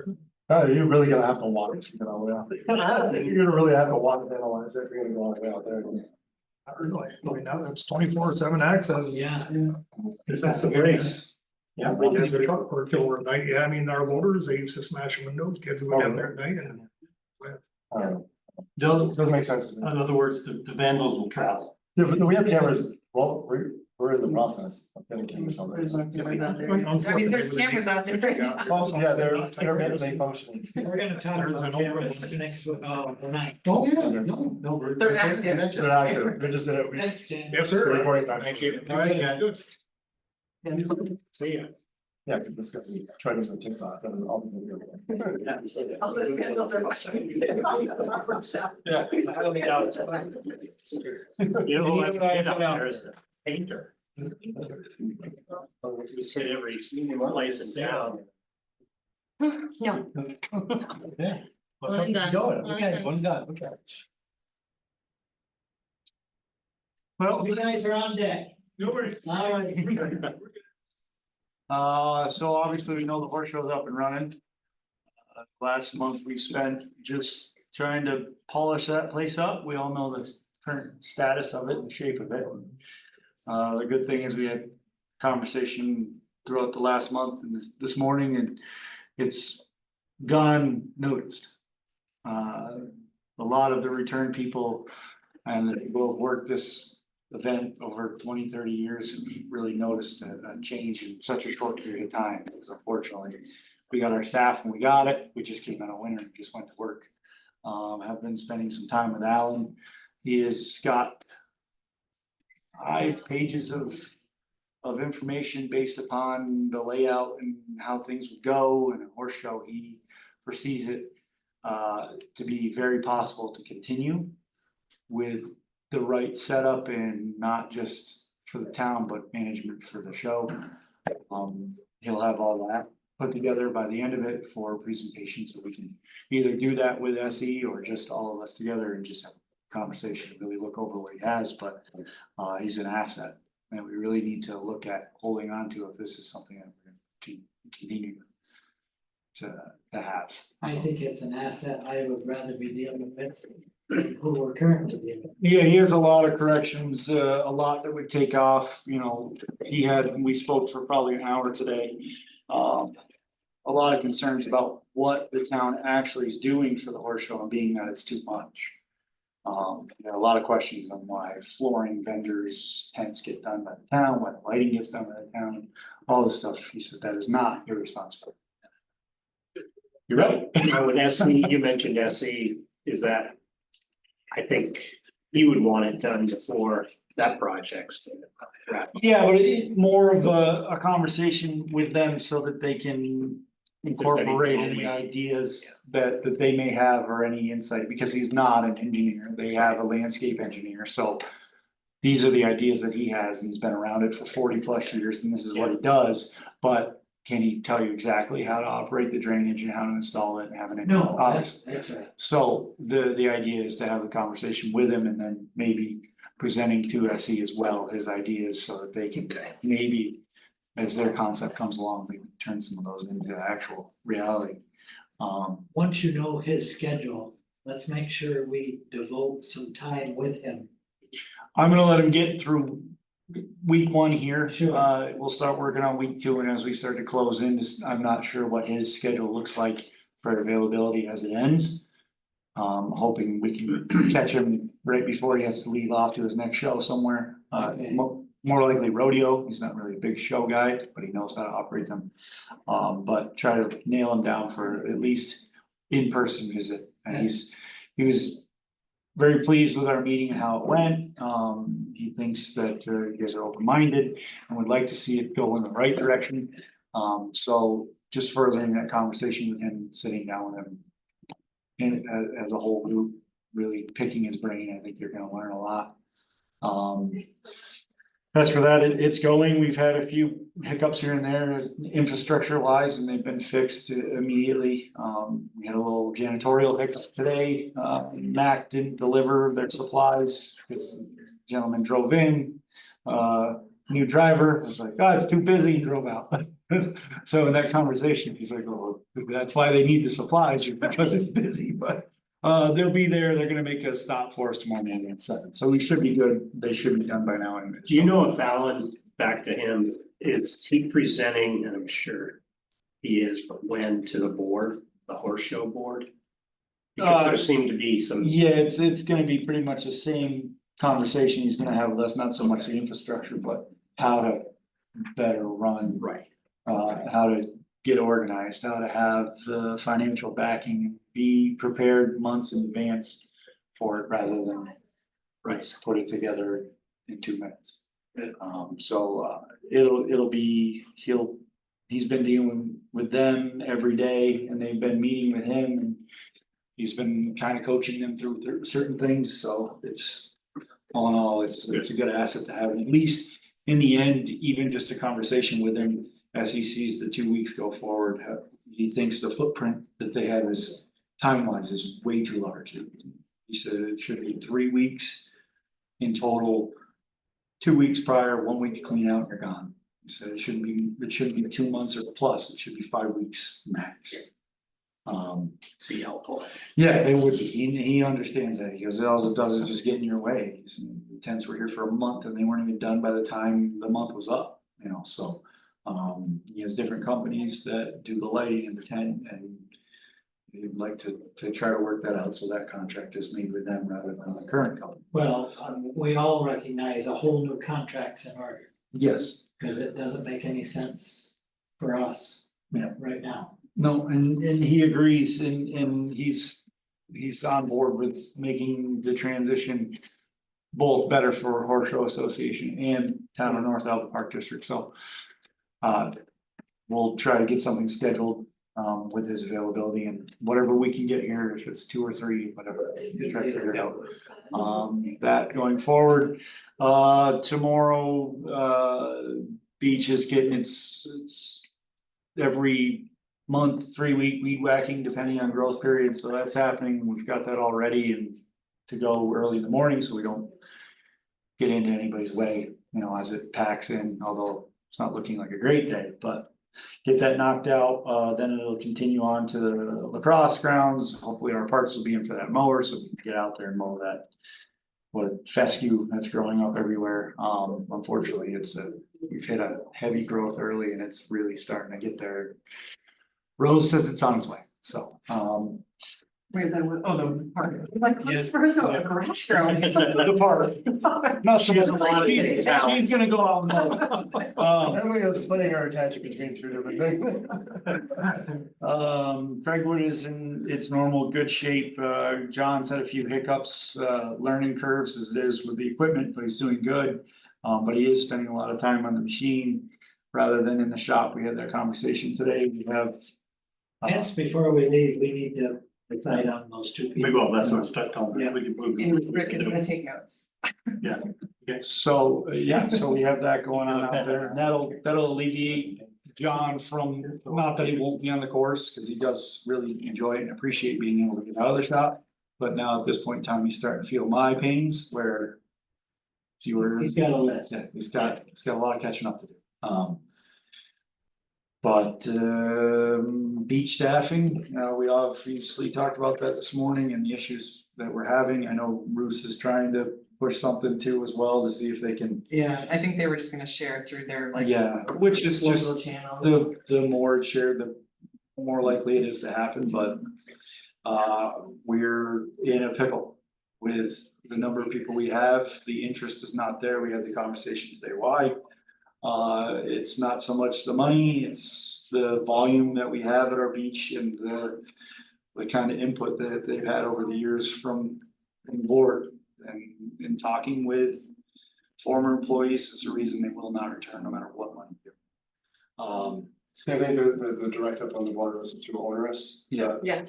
You're really gonna have to walk it, you know, you're gonna really have to walk and analyze it, if you're gonna go all the way out there. Not really. I mean, now it's 24/7 access. Yeah. That's the race. Yeah. There's a truck or killer at night. Yeah, I mean, our loaders, they used to smash windows, kids would have there at night and. Doesn't make sense to me. In other words, the vandals will travel. Yeah, but we have cameras, well, we're in the process of getting cameras on there. I mean, there's cameras out there right now. Also, yeah, they're mainly functioning. We're gonna talk There's about an cameras overlay. next week, tonight. Oh, yeah, no, we're. They're active. They're active, they're just in it. Thanks, Ken. Yes, sir. Recording time. Thank you. All right, yeah, good. See ya. Yeah, cause this could be trying to TikTok and all the video. Oh, those candles are watching. Yeah. I don't doubt it. You know, who I get out there is the painter. We just hit every place is down. No. Yeah. One done. Okay, one done, okay. Well, You guys are on deck. no worries. All right. So obviously we know the horse show's up and running. Last month we spent just trying to polish that place up. We all know the current status of it and shape of it. The good thing is we had conversation throughout the last month and this morning, and it's gone noticed. A lot of the return people and the people who have worked this event over 20-30 years, we really noticed a change in such a short period of time, because unfortunately. We got our staff and we got it, we just came out of winter and just went to work. Have been spending some time with Alan, he has got 5 pages of information based upon the layout and how things would go, and a horse show, he foresees it. To be very possible to continue with the right setup, and not just for the town, but management for the show. He'll have all that put together by the end of it for a presentation, so we can either do that with SE or just all of us together and just have a conversation, really look over what he has, but he's an asset. And we really need to look at holding on to if this is something that we're going to continue to have. I think it's an asset I would rather be dealing with than who we're currently dealing with. Yeah, he has a lot of corrections, a lot that would take off, you know, we spoke for probably an hour today. A lot of concerns about what the town actually is doing for the horse show, and being that it's too much. There are a lot of questions on why flooring vendors tents get done by the town, why the lighting gets done by the town, all this stuff. He said that is not your responsibility. You're right. Now with SE, you mentioned SE, is that? I think you would want it done before that project's wrapped. Yeah, but more of a conversation with them so that they can incorporate any ideas that they may have, or any insight, because he's not an engineer, they have a landscape engineer, so. These are the ideas that he has, and he's been around it for 40+ years, and this is what he does, but can he tell you exactly how to operate the drainage and how to install it and have an. No, that's right. So the idea is to have a conversation with him, and then maybe presenting to SE as well his ideas, so that they can maybe, as their concept comes along, they can turn some of those into actual reality. Once you know his schedule, let's make sure we devote some time with him. I'm gonna let him get through week 1 here. Sure. We'll start working on week 2, and as we start to close in, I'm not sure what his schedule looks like for availability as it ends. Hoping we can catch him right before he has to leave off to his next show somewhere. Okay. More likely rodeo. He's not really a big show guy, but he knows how to operate them. But try to nail him down for at least in-person visit. And he was very pleased with our meeting and how it went. He thinks that you guys are open-minded and would like to see it go in the right direction. So just furthering that conversation with him, sitting down with him. And as a whole group, really picking his brain, I think you're gonna learn a lot. As for that, it's going, we've had a few hiccups here and there, infrastructure wise, and they've been fixed immediately. We had a little janitorial hiccup today, Mac didn't deliver their supplies, because the gentleman drove in. new driver, I was like, oh, it's too busy, he drove out. So in that conversation, he's like, oh, that's why they need the supplies, because it's busy, but. They'll be there, they're gonna make a stop for us tomorrow morning at 7, so we should be good, they should be done by now anyway. Do you so. know if Alan, back to him, is he presenting, and I'm sure he is, but when to the board, the horse show board? Because there seemed to be some. Yeah, it's gonna be pretty much the same conversation he's gonna have with us, not so much the infrastructure, but how to better run. Right. How to get organized, how to have the financial backing, be prepared months in advance for it rather than. Let's put it together in 2 minutes. It'll be, he's been dealing with them every day and they've been meeting with him and. He's been kind of coaching them through certain things, so it's, all in all, it's a good asset to have, at least in the end, even just a conversation with him. As he sees the 2 weeks go forward, he thinks the footprint that they have is time-wise is way too large. He said it should be 3 weeks in total, 2 weeks prior, 1 week to clean out and you're gone. He said it shouldn't be 2 months or plus, it should be 5 weeks max. Be helpful. Yeah, it would be, he understands that, because all it does is just get in your way. The tents were here for a month and they weren't even done by the time the month was up, so. He has different companies that do the lighting in the tent and. He'd like to try to work that out, so that contract is made with them rather than the current company. Well, we all recognize a whole new contract's in order, Yes. cause it doesn't make any sense for us. Yeah. Right now. No, and he agrees and he's on board with making the transition. Both better for Horse Show Association and Town of North Alva Park District, so. We'll try to get something scheduled with his availability and whatever we can get here, if it's 2 or 3, whatever, we'll try to figure it out. That going forward, tomorrow, beach is getting it's every month, 3-week weed whacking depending on growth period, so that's happening, we've got that all ready and to go early in the morning, so we don't get into anybody's way, as it packs in, although it's not looking like a great day, but get that knocked out, then it'll continue on to the lacrosse grounds, hopefully our parks will be in for that mower, so we can get out there and mow that. What fescue that's growing up everywhere, unfortunately, we've hit a heavy growth early and it's really starting to get there. Rose says it's on its way, so, Wait, then, the park, like, what's first of all, grass growing? the park. Not She has a lot of she's gonna go out and mow. Everybody was splitting our attention between 2 different things. Craigwood is in its normal good shape. John's had a few hiccups, learning curves as it is with the equipment, but he's doing good. But he is spending a lot of time on the machine rather than in the shop. We had that conversation today. We have. Hence, before we leave, we need to decide on those 2 people. We will, that's what I'm telling Yeah. you, we can move. And Rick is gonna take notes. So, so we have that going on out there. And that'll alleviate John from, not that he won't be on the course, because he does really enjoy it and appreciate being able to get out of the shop. But now at this point in time, he's starting to feel my pains where. He's got a list. Yeah, he's got a lot of catching up to do. But beach staffing, we obviously talked about that this morning and the issues that we're having. I know Bruce is trying to push something too as well to see if they can. Yeah, I think they were just gonna share through their like. Yeah, which is just Local channels. the more it's shared, the more likely it is to happen, but. We're in a pickle with the number of people we have. The interest is not there. We had the conversation today. Why? It's not so much the money, it's the volume that we have at our beach and the kind of input that they've had over the years from the board and in talking with former employees, it's a reason they will not return no matter what money you give. I think the directive on the board was too onerous. Yeah. Yeah.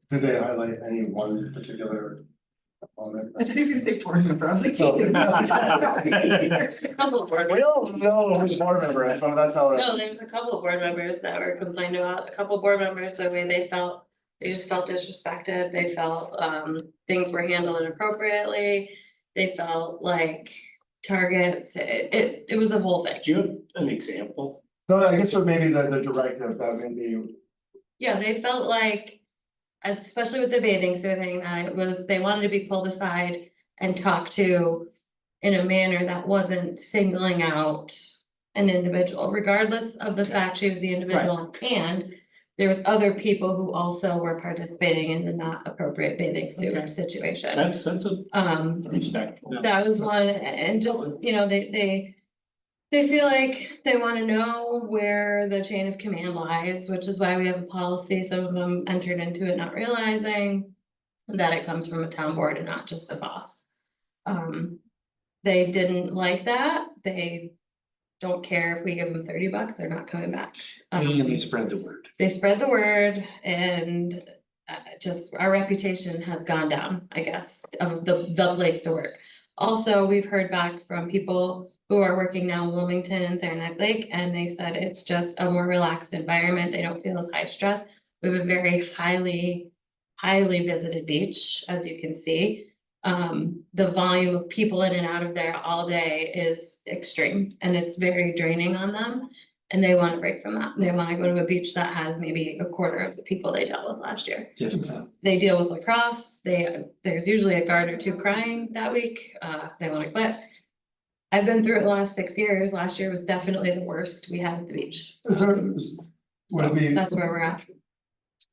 Did they highlight any one particular component? I thought he was gonna say board member, I was like, So- Jesus. There's a couple of board. We all know who's board member, so that's how. No, there's a couple of board members that were complaining about, a couple of board members, the way they felt, they just felt disrespected, they felt, things were handled inappropriately. They felt like targets, it was a whole thing. Do you have an example? So I guess or maybe the directive that maybe, Yeah, they felt like, especially with the bathing suit thing, that it was, they wanted to be pulled aside and talked to in a manner that wasn't singling out an individual, regardless of the fact she was the individual. And there was other people who also were participating in the not appropriate bathing Okay. suit situation. That's a respectful. That was one, and just, you know, they feel like they wanna know where the chain of command lies, which is why we have a policy. Some of them entered into it not realizing that it comes from a town board and not just a boss. They didn't like that. They don't care if we give them $30, they're not coming back. And they spread the word. They spread the word, and just our reputation has gone down, I guess, of the place to work. Also, we've heard back from people who are working now in Wilmington and Saranac Lake, and they said it's just a more relaxed environment. They don't feel as high stress. We have a very highly visited beach, as you can see. The volume of people in and out of there all day is extreme, and it's very draining on them. And they want to break from that. They want to go to a beach that has maybe a quarter of the people they dealt with last year. They deal with lacrosse. There's usually a guard or two crying that week. They want to quit. I've been through it the last 6 years. Last year was definitely the worst we had at the beach. would it be, That's where we're at.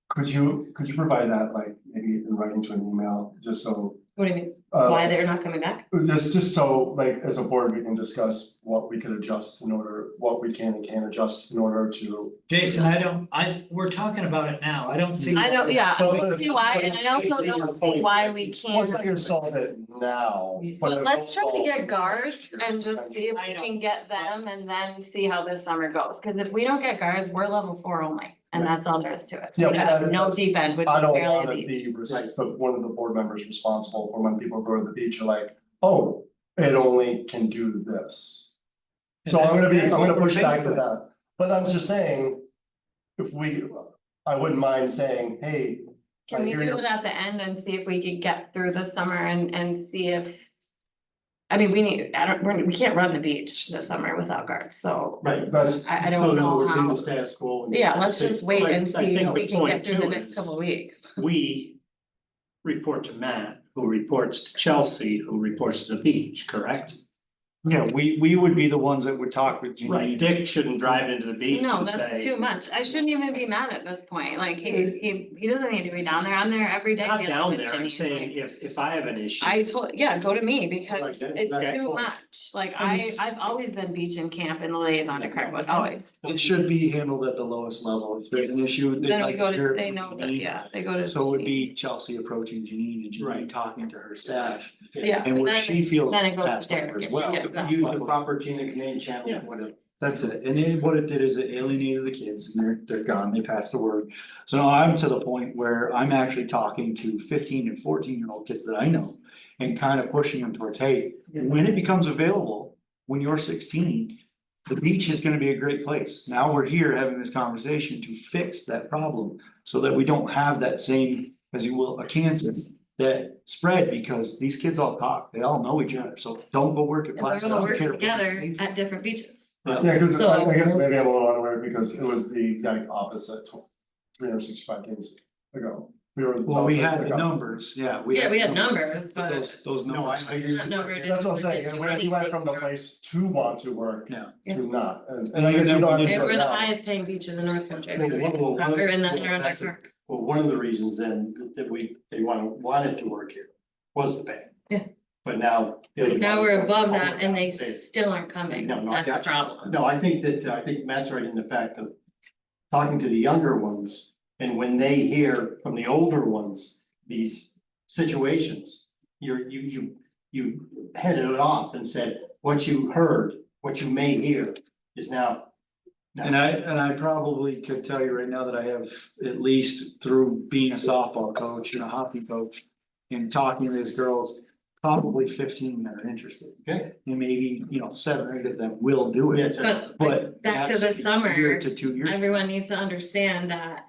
could you provide that like maybe in writing to an email, just so. What do you mean? Uh, Why they're not coming back? Just so, like, as a board, we can discuss what we could adjust in order, what we can and can't adjust in order to. Jason, we're talking about it now, I don't see. I don't, yeah, I Well, don't but- see why, and I also don't see why we Well, it's not can't. gonna solve it now, but. But it let's will try to solve- get guards and just see if we can get them and then see how this summer goes. Cause if we don't get guards, we're level 4 only, and that's all there is to it. Yeah, We have but no deep end, which I is don't barely a wanna beach. be, one of the board members responsible for when people go to the beach are like, oh, it only can do this. So I'm gonna push back to that, but I'm just saying, I wouldn't mind saying, hey. I Can we hear do your- it at the end and see if we could get through the summer and see if. I mean, we can't run the beach this summer without guards, so Right, That's, I don't know in how. the status quo. and- Yeah, let's just wait and I see think if we the can point get through the too next is- couple of weeks. We report to Matt, who reports to Chelsea, who reports to the beach, correct? Yeah, we would be the ones that would talk with Right, Janine. Dick shouldn't drive into the beach No, and that's say. too much. I shouldn't even be mad at this point. Like, he doesn't need to be down there. I'm there every day. Not dealing down with there, I'm Janine, saying like, if I have an issue. yeah, go to me because Like that, it's that's too cool. much. Like, I've always been beach and camp and the liaison to Kirkwood, always. It should be handled at the lowest level. If there's an issue, they'd Then we like go to hear to, it they from know that, Janine. yeah, they go to. So it would be Chelsea approaching Janine and Janine Right. talking to her staff Yeah. and where then- she feels then it goes to passed over Derek. as well. Yeah, exactly. Use the proper chain of command channel, Yeah. whatever. That's it. And then what it did is it alienated the kids and they're gone. They passed the word. So now I'm to the point where I'm actually talking to 15 and 14-year-old kids that I know. And kind of pushing them towards, hey, when it becomes available, when you're 16, the beach is gonna be a great place. Now we're here having this conversation to fix that problem. So that we don't have that same, as you will, a cancer that spread because these kids all talk. They all know each other. So don't go work at And we're Plaza. I gonna don't work care. together at different beaches. Yeah, cause So- I guess maybe I'm a little unaware because it was the exact opposite 365 days ago. Well, we had the numbers, yeah. Yeah, we had numbers, but Those No, numbers. I agree. that number didn't. That's what I'm saying, and when you went from the Yeah. place to want to work Yeah. to not, and I guess you And don't have to. They do it were the now. highest paying beach in the North Country. Well, Or in the well, Adirondack that's a- Park. Well, one of the reasons then that they wanted to work here was the pay. Yeah. But now. Now we're above that and they still aren't coming. No, I That's the got you. problem. No, I think Matt's right in the fact of talking to the younger ones, and when they hear from the older ones, these situations, you headed it off and said, what you heard, what you may hear is now. And I probably could tell you right now that I have, at least through being a softball coach and a hockey coach. And talking to these girls, probably 15 that are interested. Okay. And maybe, 7 or 8 of them will do Yeah, it, it's But back to that's the summer, a year to 2 years. everyone needs to understand that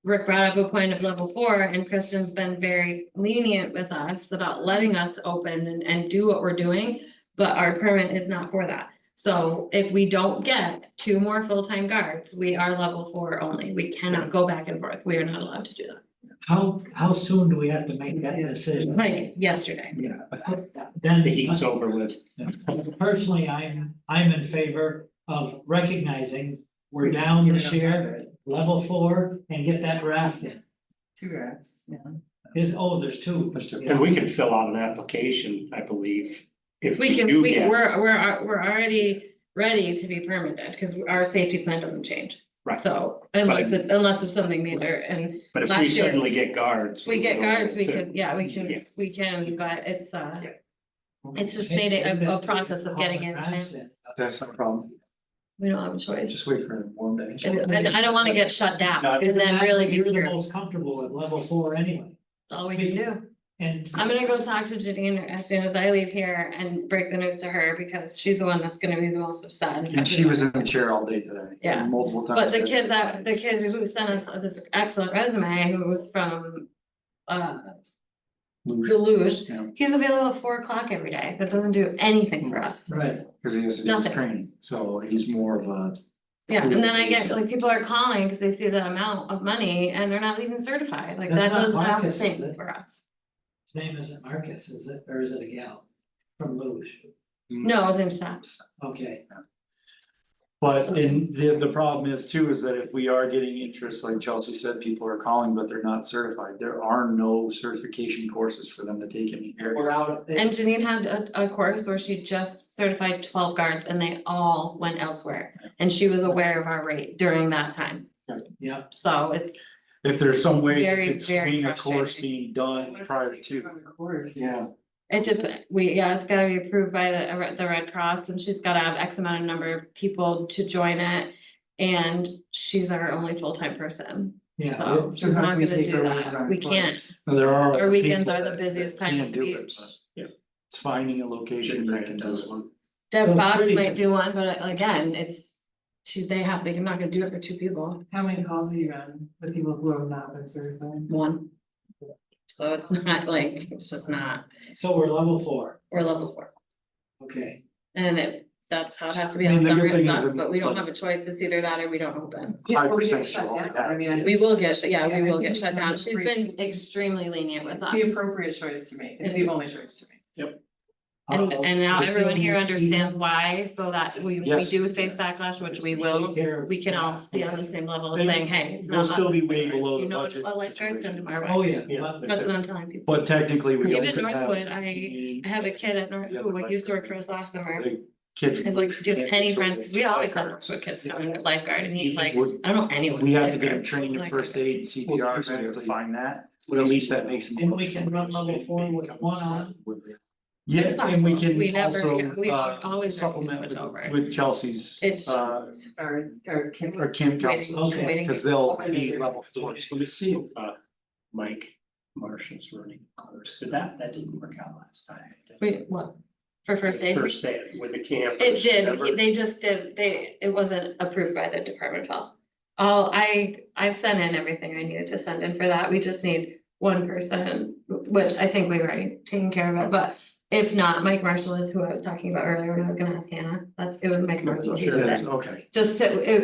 Rick brought up a point of level 4 and Kristen's been very lenient with us about letting us open and do what we're doing. But our permit is not for that. So if we don't get 2 more full-time guards, we are level 4 only. We cannot go back and forth. We are not allowed to do that. How soon do we have to make that decision? Like yesterday. Then. The heat's over with. Personally, I'm in favor of recognizing we're down this year, level 4, and get that draft in. 2 racks, yeah. There's 2. And we can fill out an application, I believe, if We we can, do we're get. already ready to be permitted, because our safety plan doesn't change. Right. So unless it's something major, and But if we last year- suddenly get guards. if we get we'll guards, we to- can, yeah, we Yeah. can, but it's just made it a process of getting it, and That's no problem, we don't have a choice. just wait for one day. And I don't wanna get shut down, No, and then really be You're the screwed, most comfortable with level 4 anyway, that's all we can do. and. I'm gonna go talk to Janine as soon as I leave here and break the news to her, because she's the one that's gonna be the most upset. And she was in the chair all day today. Yeah. Multiple times. But the kid who sent us this excellent resume, who was from Deluge, Yeah. he's available at 4 o'clock every day, that doesn't do anything for us. Right, Cause he has to do his Nothing. training, so he's more of a. Yeah, and then I get, like, people are calling because they see the amount of money and they're not even certified, like, That's that not does not Marcus, is thing it? for us. his name isn't Marcus, is it, or is it a gal from Luge? No, it was in steps. Okay, But and the problem is too, is that if we are getting interest, like Chelsea said, people are calling, but they're not certified. There are no certification courses for them to take in the area. we're out. And Janine had a course where she just certified 12 guards and they all went elsewhere. And she was aware of our rate during that time, Yeah, so it's, If there's some way Very, it's very being a course frustrating. being done prior to. Yeah, it's gotta be approved by the Red Cross, and she's gotta have X amount of number of people to join it. And she's our only full-time person, yeah. so she's how not can we gonna take do her away that, from we our can't. course? Now, there are. Our weekends people are the that busiest time can of the do it, beach. but, yeah, it's finding a location that can do it. one. Deb So it's Box pretty- might do one, but again, they're not gonna do it for 2 people, How many calls have you gotten with people who have not been certified? 1. So it's not like, it's just not, So we're level 4, we're level 4, okay. and that's how it has to be I mean, on the summer good and thing is stuff, that, but we don't like- have a choice, it's either that or we don't open. Yeah, or we 5% get shut sure, down. yeah. I mean, We will get, we I will think get it's shut down, the she's been extremely lenient with us. the appropriate choice to make, it's the only choice to make. And now We're everyone here still- understands why, so that we Yes. do face backlash, which we will, we can all be on the same level of And saying, hey, it's we'll not. still be us, way it's below the you know, budget electric, send them our way. Oh, yeah. Yeah. That's what I'm telling people. But technically, we don't Even have. Northwood, I have a kid at North, who like used to work for us last summer, The kids. is like doing penny friends, cause we always have Northwood kids coming to lifeguard, and he's like, Would- I don't know anyone. We have to who's get them lifeguard, so trained it's in like, first okay. aid, CPR, so we have to find that, but at least that makes them. And we can run level 4 with 1 on. Yeah, It's and we possible. can We never- also we supplement always switch with over. with Chelsea's It's- Or Kim. or Kim Waiting, Kelsey, Okay. waiting. cause they'll be level 4. Let me see if Mike Marshall's running a course, that didn't work out last time. Wait, what? For first aid? First aid with the campers. It did, remember? they just did, it wasn't approved by the Department of Health. I've sent in everything I needed to send in for that, we just need 1 person, which I think we've already taken care of it, but. If not, Mike Marshall is who I was talking about earlier when I was gonna ask Hannah, it was Mike Marshall who did Yes, it. okay. Just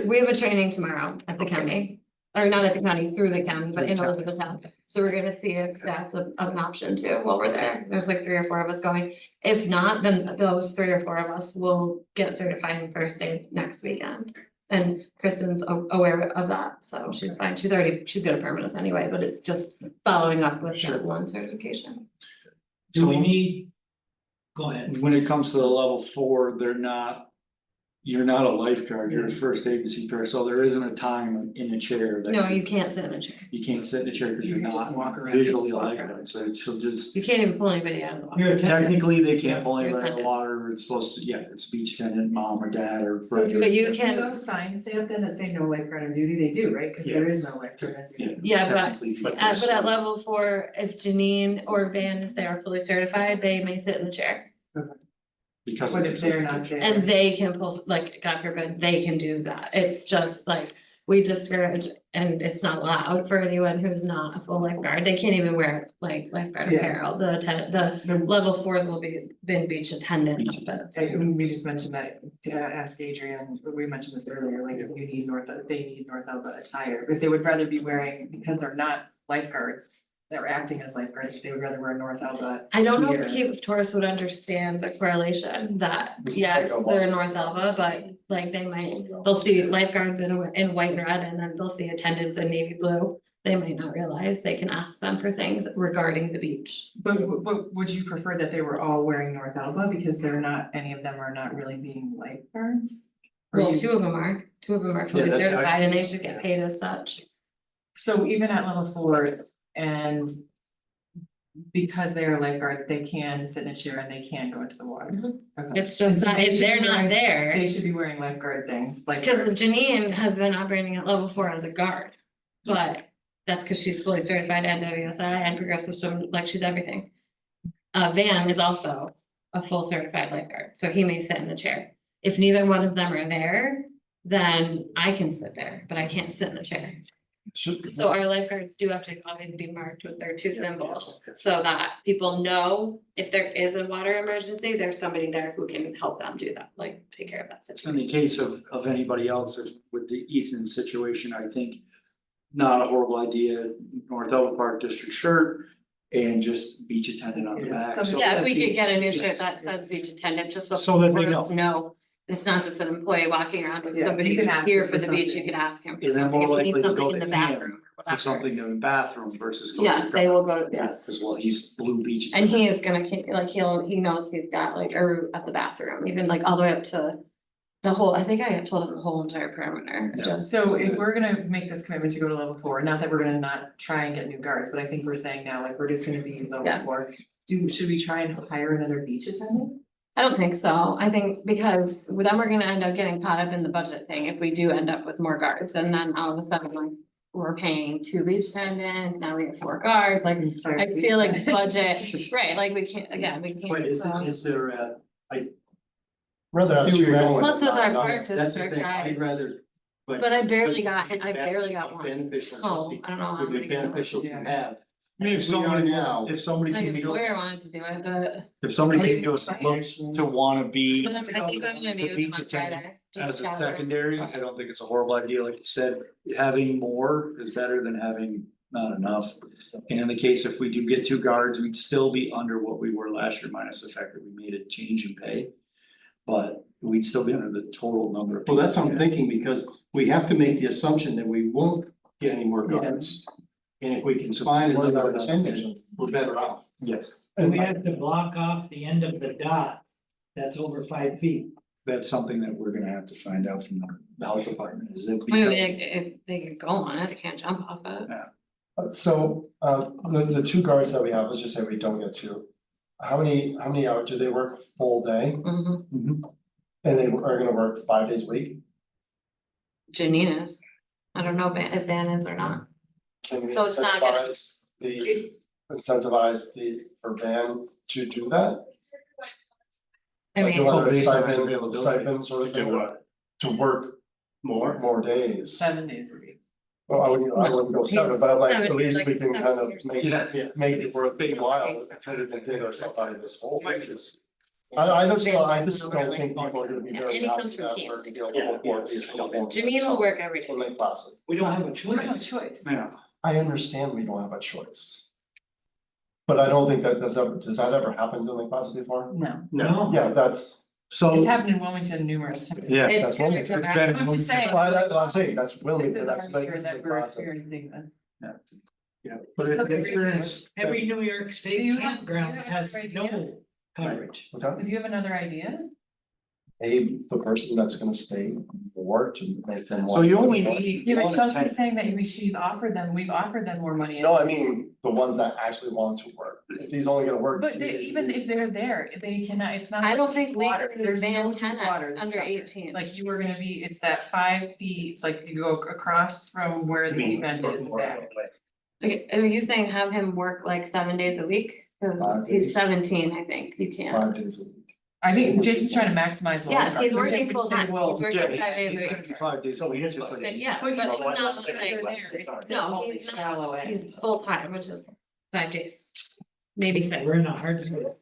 we have a training tomorrow at the county, or not at the county, through the county, but in Elizabethtown. So we're gonna see if that's an option too while we're there. There's like 3 or 4 of us going. If not, then those 3 or 4 of us will get certified in first aid next weekend. And Kristen's aware of that, so she's fine. She's gonna permit us anyway, but it's just following up with that 1 certification. Do we need? Go ahead. When it comes to the level 4, you're not a lifeguard, you're a first aid and CPR, so there isn't a time in a chair that. No, you can't sit in a chair. You can't sit in a chair because you're You can just not walk around. visually Just walk lifeguard, so she'll just. You can't even pull anybody out of the water. You're a technical. Technically, they can't pull You're anybody in the attendant. water, it's supposed to, yeah, it's beach attendant, mom or dad or So brother. But you do can- those signs say up then that say no lifeguard on duty, they do, right? Cause there is no lifeguard on duty. Yeah, but Technically, but at level 4, if Janine or Van is there fully certified, they may sit in the chair. Because. What if they're not there? And they can pull, like, God forbid, they can do that. It's just like, we discourage, and it's not allowed for anyone who's not a full lifeguard, they can't even wear like lifeguard Yeah. apparel, the level fours will be beach attendant outfits. We just mentioned that, to ask Adrian, we mentioned this earlier, like, you need they need North Alba attire, if they would rather be wearing, because they're not lifeguards. That are acting as lifeguards, if they would rather wear North Alba. I don't know if gear. Cape Taurus would understand the correlation that, This is yes, like a they're lot. North Alba, but like they might, they'll see lifeguards in white and red, and then they'll see attendants in navy blue. They might not realize they can ask them for things regarding the beach. But would you prefer that they were all wearing North Alba, because they're not, any of them are not really being lifeguards? Or Well, you- two of them are fully that's- certified and they should get paid as such. So even at level 4, and. Because they are lifeguards, they can sit in a chair and they can go into the water. Mhm. Okay. It's just And so not, they if should they're be not wearing- there. They should be wearing lifeguard things, like. Cause Janine has been operating at level 4 as a guard, but that's cause she's fully certified at WSI and progressive swim, like she's everything. Van is also a full certified lifeguard, so he may sit in the chair. If neither one of them are there, then I can sit there, but I can't sit in the chair. So our lifeguards do have to always be marked with their 2 symbols, so that people know if there is a water emergency, there's somebody there who can help them do that, like take care of that In the situation. case of anybody else, with the Ethan situation, I think not a horrible idea, North Elba Park District shirt and just beach attendant on the back. Some- So Yeah, if we that could get a new beach- shirt that says beach attendant, just so. So that they tourists know. It's not just an employee walking around with Yeah, somebody you can who's ask here them for for the beach, you something. can ask him for And they're something, more if you need likely to something go in to the bathroom him or for whatever. something in the bathroom versus. going Yes, to they the- will go, yes. As well, he's blue beach. And he is gonna keep, like, he knows he's got like a route at the bathroom, even like all the way up to the whole, I think I told him the whole entire perimeter, Yeah. just. So if we're gonna make this commitment to go to level 4, not that we're gonna not try and get new guards, but I think we're saying now, like, we're just gonna be level Yeah. 4. Should we try and hire another beach attendant? I don't think so, I think because then we're gonna end up getting caught up in the budget thing if we do end up with more guards, and then all of a sudden, like, we're paying 2 beach attendants, now we have 4 guards, like, I feel like budget, right, like, we can't, again, we But can't, so. is there Rather have two men. Plus with our not- park that's the district, thing, I'd rather. but I barely got one. Beneficial, Oh, I don't know how would many. be beneficial to Yeah. have. I mean, if We are somebody, now- if somebody Like came if to Sawyer us, wanted to do it, but. if somebody came to us and looked to wanna be. But I think I'm gonna the use them beach on attendant Friday. just As a chat with them. secondary, I don't think it's a horrible idea, like you said, having more is better than having not enough. And in the case if we do get 2 guards, we'd still be under what we were last year, minus the fact that we made a change in pay. But we'd still be under the total number of. Well, that's what I'm people. thinking, because we have to make the assumption that we won't get any more guards. And if we can find another attendant, we're better off. Yes, And we have to block off the end of the dot that's over 5 feet. that's something that we're gonna have to find out from the health department, is it I mean, because. if they can go on it, they can't jump off it. So, the 2 guards that we have, let's just say we don't get 2. How many hours do they work a full day? Mhm. And they are gonna work 5 days a week? Janine is. I don't know if Van is or not. Can we So it's not gonna- incentivize the for Van to do that? I Like, mean, whether it's based on his stipend, availability. stipend sort of To do thing, what? to work more days. 7 days a week. Well, I wouldn't go 7, but like, at 7, least like we can kind 17 of or something. make make it worth a while, to dig ourselves out of this hole. I just don't think people are gonna be Yeah, very and he happy comes from that Keene. we're, you know, Janine will work every day. In Lake Placid. We don't have a We don't have a choice. choice. Yeah, I understand we don't have a choice. But I don't think that does that ever happen in Lake Placid before? No, No. Yeah, that's, so, it's happened in Wilmington numerous times. yeah. It's that's gonna one- come it's back. been- I'm just saying. well, that's what I'm saying, that's This Wilmington, is that's our like, year this is that Lake we're Placid. experiencing this. But it's an experience. Every New York Do State you have- campground do you have has an no idea? coverage. What's that? Do you have another idea? Pay the person that's gonna stay more to make them. So want you to only work. need. Yeah, but one Chelsea's attendant. saying that we've offered them more money. No, I mean, the ones that actually want to work, if he's only gonna work. But 2 they, days a even week- if they're there, they cannot, it's not. I don't like think water, legally there's Van no can water this under summer. 18. Like you were gonna be, it's that 5 feet, like you go across from where the event is and back. Okay, are you saying have him work like 7 days a week? Cause 5 he's days. 17, I think, you can't. 5 days a week. I think Jason's trying to maximize the. Yes, he's lifeguards. working Which full time, will- he's working Yeah, 5 days a he's week. 5 days a week. But yeah, Well, but you he's know, not like, like, they're no, only he's shallow not, end. he's full time, which is 5 days. Maybe 6. We're in a hard spot.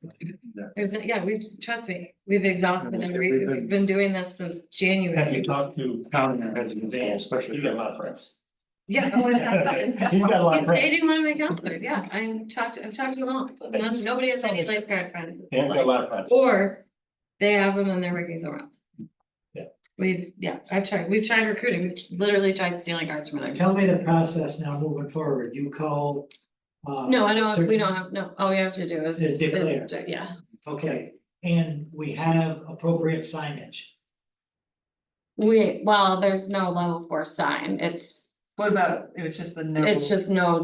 There's no, yeah, we've, trust me, we've exhausted Yeah, every, we've we've been doing this since Have January. you talked to Counting our heads Dan? against the wall, especially. You got a lot of friends. Yeah. He's got a lot of They friends. didn't wanna make counselors, yeah, I've talked to them all, nobody has any lifeguard friends. It's Dan's got a like- lot of friends. Or they have them and they're working somewhere else. Yeah. We've tried recruiting, we've literally tried stealing guards from other. Tell me the process now moving forward, you call. No, I don't, we certain- don't have, no, all we have to do is. Is declare. Yeah, Okay, and we have appropriate signage. well, there's no level 4 sign, it's, What about, if it's just the no? it's just no,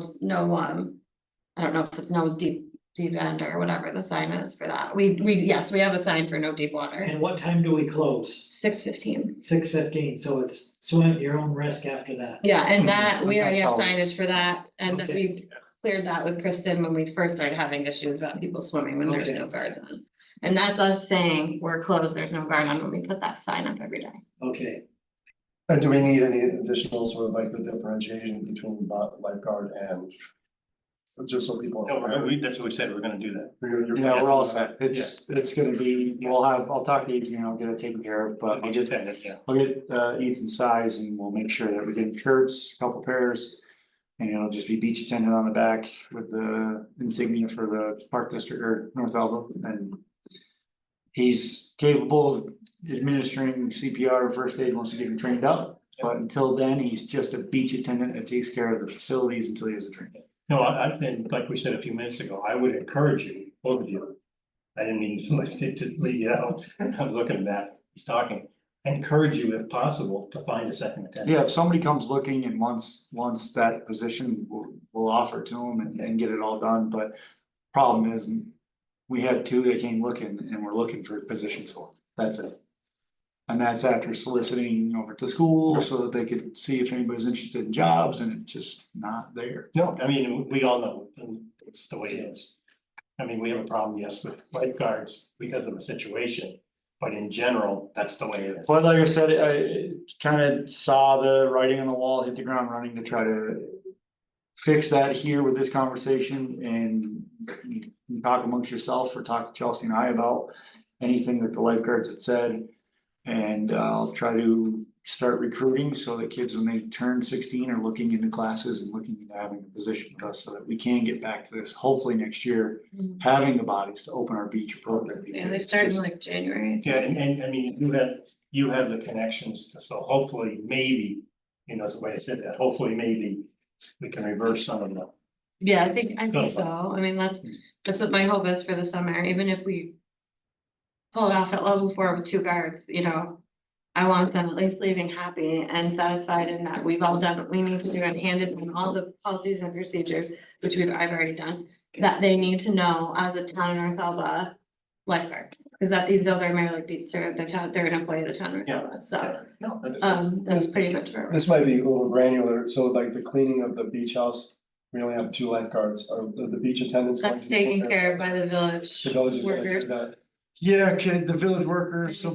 I don't know if it's no deep end or whatever the sign is for that, yes, we have a sign for no deep water. And what time do we close? 6:15, 6:15, so it's swim at your own risk after that. yeah, and that, we And already have that's always- signage for that, and that Okay. we cleared that with Kristen when we first started having issues about people swimming when there's Okay. no guards on. And that's us saying, we're closed, there's no guard on, when we put that sign up every day. Okay, And do we need any additional sort of like the differentiation between lifeguard and? Just so people. No, that's what we said, we're gonna do that. Yeah, we're all set. It's gonna be, I'll talk to Adrian, I'll get it taken care of, but Yeah. I'll get Ethan's size and we'll make sure that we get shirts, a couple pairs. And it'll just be beach attendant on the back with the insignia for the Park District or North Elba and. He's capable of administering CPR and first aid once you get him trained up, but until then, he's just a beach attendant that takes care of the facilities until he has a training. No, I've been, like we said a few minutes ago, I would encourage you, both of you. I didn't mean to lead you out, I was looking at that, he's talking, encourage you if possible to find a second attendant. Yeah, if somebody comes looking and wants that position, we'll offer to them and get it all done, but. Problem is, we had 2 that came looking and we're looking for positions for, them. That's it. And that's after soliciting over to school so that they could see if anybody's interested in jobs and it's just not there. No, I mean, we all know, and it's the way it is. I mean, we have a problem, yes, with lifeguards because of the situation, but in general, that's the way it is. But like I said, I kind of saw the writing on the wall, hit the ground running to try to. Fix that here with this conversation and you can talk amongst yourself or talk to Chelsea and I about anything that the lifeguards had said. And I'll try to start recruiting so that kids, when they turn 16, are looking into classes and looking into having a position with us so that we can get back to this, hopefully next year, having the bodies to open our beach appropriately. Yeah, they start in like January. Yeah, and I mean, you have the connections, so hopefully, maybe, that's the way I said that, hopefully, maybe. We can reverse some of them. Yeah, I think so, I mean, that's what my hope is for the summer, even if we. Pull it off at level 4 with 2 guards, I want them at least leaving happy and satisfied in that we've all done what we need to do and handed them all the policies and procedures, which I've already done. That they need to know as a town of North Elba lifeguard, because that even though they're Merrill Beach, they're an employee of the town of North Elba, so. No, That's pretty much where we're. This might be a little granular, so like the cleaning of the beach house, we only have 2 lifeguards, are the beach attendants? going That's to be taken full-time? care of by the village The village is gonna do workers. that. Yeah, okay, the village workers,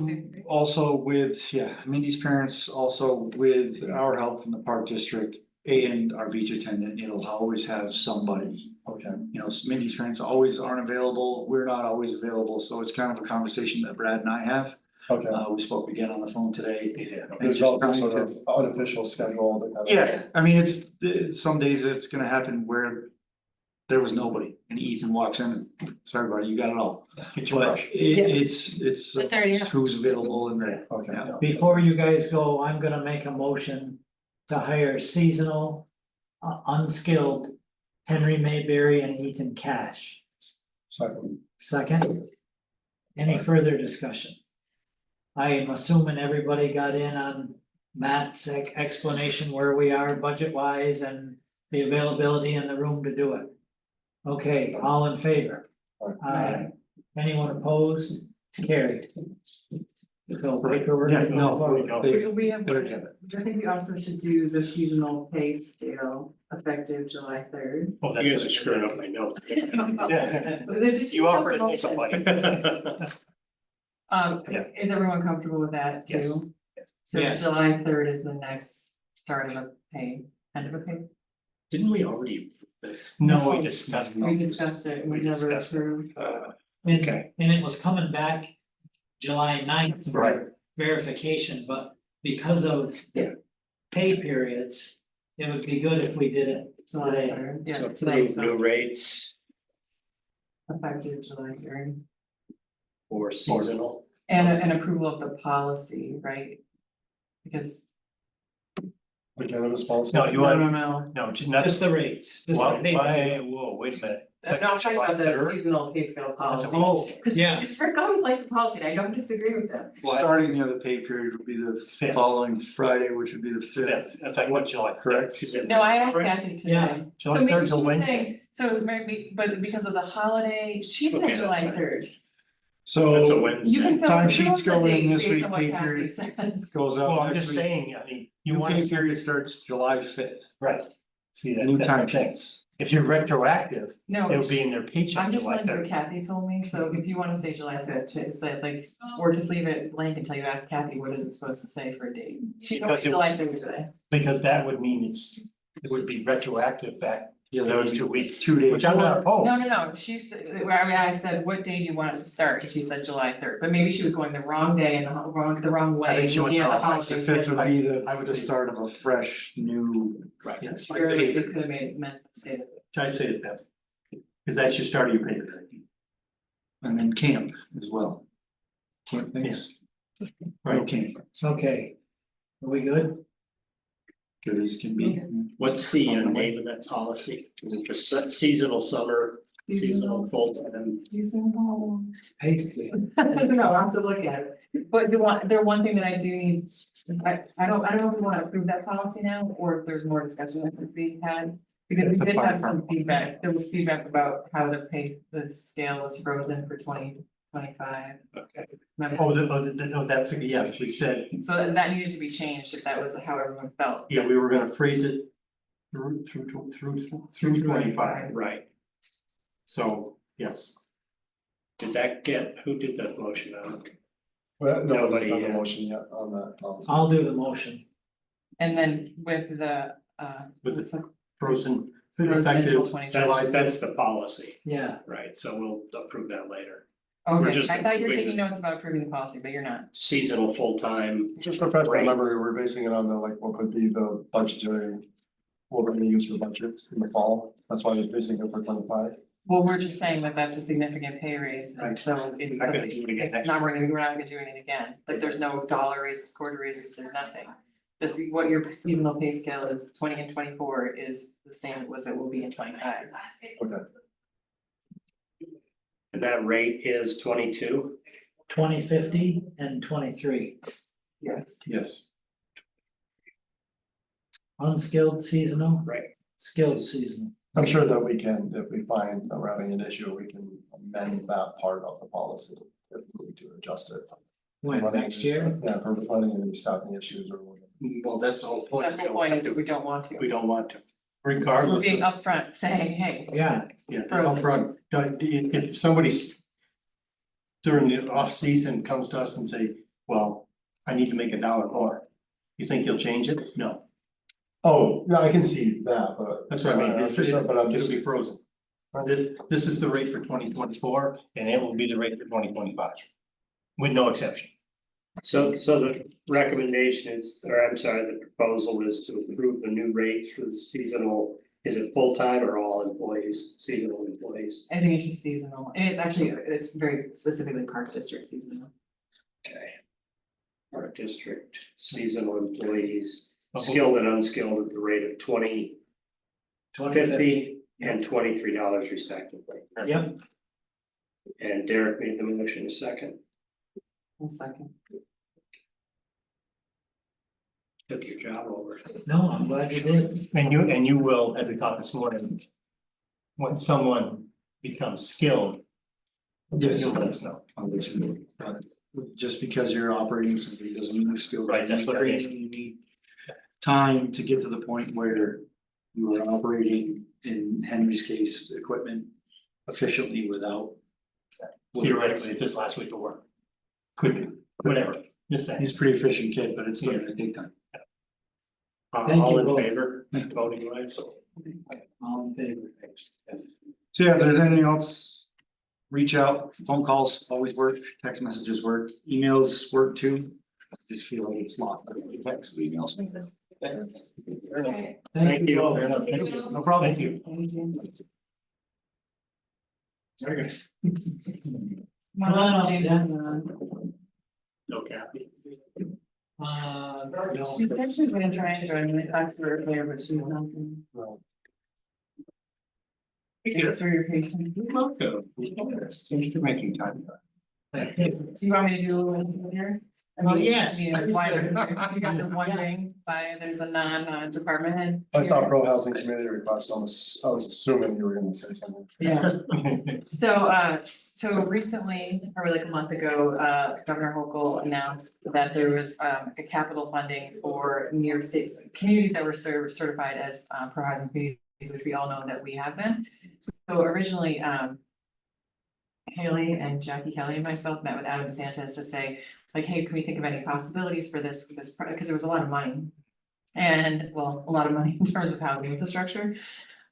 also with, Mindy's parents, also with our help from the park district and our beach attendant, it'll always have somebody. Okay, Mindy's parents always aren't available, we're not always available, so it's kind of a conversation that Brad and I have. okay. We spoke again on the phone today. And There's just also trying sort to- of unofficial schedule, the kind of. Yeah, I mean, some days it's gonna happen where there was nobody and Ethan walks in and, sorry, buddy, you got it all. Get your But brush. it's It's already it's who's available and there. Okay. Yeah. before you guys go, I'm gonna make a motion to hire seasonal, unskilled Henry Mayberry and Ethan Cash. Second, any further discussion? I am assuming everybody got in on Matt's explanation where we are budget wise and the availability in the room to do it. Okay, all in favor? Aye. Anyone opposed? It's carried. So paperwork. Yeah, no, We have, They're together. I think we also should do the seasonal pay scale effective July 3rd. Oh, you guys are screwing up my notes. There's two You offered to separate take motions. somebody. Yeah. Is everyone comfortable with that too? Yes. So Yes. July third is the next start of a pay, end of a pay. Didn't we already approve this? No, we discussed. We discussed it, we We never discussed it. approved. And, Okay. and it was coming back July 9th Right. for verification, but because of Yeah. pay periods, it would be good if we did it July today. third, yeah, So today, approve so new rates effective July third. for seasonal. And an approval of the policy, right? Because, The cannabis policy. No, you no, want, no, no, no, not, Just the rates, just why, the pay. whoa, wait a minute. no, I'm talking about the Third? seasonal pay scale That's a policy. week. Cause Yeah. Rick always likes the policy, and I don't disagree with them. Starting the other pay period would be the Fifth. following Friday, which would be the fifth. That's like what July, correct? Is it? No, I asked Right. Kathy Yeah. today. So July maybe third's she a was Wednesday. saying, so maybe, but because of the holiday, she Okay, said that's July fine. third. That's a So Wednesday. You can fill Time fill sheets up the go in date this based week, on what pay Kathy period says. goes Well, out I'm next just week. saying, I mean, you New wanna, pay period starts July fifth. right, see, New that's time the thing. sheets. If you're retroactive, No, it'll be in their paycheck I'm just July telling you what third. Kathy told me, so if you wanna say July fifth, it's like, or just leave it blank until you ask Kathy, what is it supposed to say for a date? She told me Because it- July third today. Because that would mean it would be retroactive back Yeah, those 2 weeks, 2 days. which I'm not opposed. No, she said, where I said, what day do you want it to start? And she said July third, but maybe she was going the wrong day and the wrong way. I think she went looking at the wrong. holiday The fifth would be I would the say- start of a fresh new. Right, schedule. She I'd say- really could have meant to say that. Try to say the fifth. Cause that's your start of your pay period. And then camp as well. Camp things. Right, camp, Okay. Are we good? good as can be. What's the name of that policy? Is it the seasonal summer, seasonal full time? Pay scale. No, I'll have to look at it, but the one thing that I do need, I don't know if we wanna approve that policy now, or if there's more discussion that could be had. Because It's we a did fine have some feedback, there was feedback about how the scale was frozen for 2025. Okay. That's, yeah, we said, So that needed to be changed if that was how everyone felt. yeah, we were gonna freeze it through 25, Right. so, yes. Did that get, who did that motion on? Well, no, Nobody, there's not a yeah. motion yet on that policy. I'll do the motion. And then with the With the- what's the- Frozen, residential effective 2025. That's the policy, Yeah, right? So we'll approve that later. Okay, just I thought you were approving taking the- notes about approving the policy, but you're not. Seasonal, full time. Just refresh my Right. memory, we're basing it on the, like, what could be the budgetary. What we're gonna use for budget in the fall, that's why we're basing it for 25. Well, we're just saying that that's a significant pay raise, and so it's We're not gonna do it again it's next not, we're not gonna do it again, like there's no dollar raises, quarter raises, there's nothing. This is what your seasonal pay scale is, 20 and 24 is the same as it will be in 25. Okay, And that rate is 22. 2050 and 23. Yes. yes. Unskilled seasonal, Right. skilled seasonal. I'm sure that we can, if we find that we're having an issue, we can amend that part of the policy. If we need to adjust it. When, Running next into- year? Yeah, for running into staffing issues or whatever. Well, that's the whole point. The whole point is that we don't want We to. don't want to, We're regardless being of, upfront, saying, hey. Yeah, yeah, the frozen. upfront, if somebody's. During the off season comes to us and say, well, I need to make $1 more, you think you'll change it? No, Oh, yeah, I can see that, but. that's what I mean, I'm just- But I'm it'll just, be frozen. This is the rate for 2024, and it will be the rate for 2025. With no exception. So the recommendation is, or I'm sorry, the proposal is to approve the new rates for the seasonal. Is it full time or all employees, seasonal employees? I think it's just seasonal, and it's very specifically Park District seasonal. Okay. Our district, seasonal employees, Okay. skilled and unskilled at the rate of 20, 50 and $23 respectively. Yep, And Derek made the motion a second, 1 second. took your job over. no, I'm glad you did. And you will, as we talked this morning. When someone becomes skilled, you'll let us know. I'll let you know. Just because you're operating somebody doesn't mean you're skilled. Right, that's what I mean. You need time to get to the point where you are operating, in Henry's case, equipment efficiently without. Theoretically, it's his last week of work. Could be, whatever, just saying. He's a pretty efficient kid, but it's still gonna take time. Thank All you in both. favor, voting rights? All in favor? So yeah, if there's anything else, reach out, phone calls always work, text messages work, emails work too. I just feel like it's locked, text, emails. Thank you. No problem. Thank you. Very good. Come on up, Dan. No Kathy. No. She's actually gonna try and join me, I talked to her earlier, but she's not. Thanks for your patience. Welcome. Thanks for making time. Do you want me to do one here? I Oh, mean, yes, you know, please why- do. You guys are wondering why there's a non-department head. I saw here. pro housing committee request, I was assuming you were gonna say something. Yeah. So recently, probably like a month ago, Governor Hochul announced that there was a capital funding for New York State communities that were certified as pro housing communities, which we all know that we have been. So originally, Haley and Jackie Kelly and myself met with Adam DeSantis to say, like, hey, can we think of any possibilities for this, because there was a lot of money. And, well, a lot of money in terms of housing infrastructure.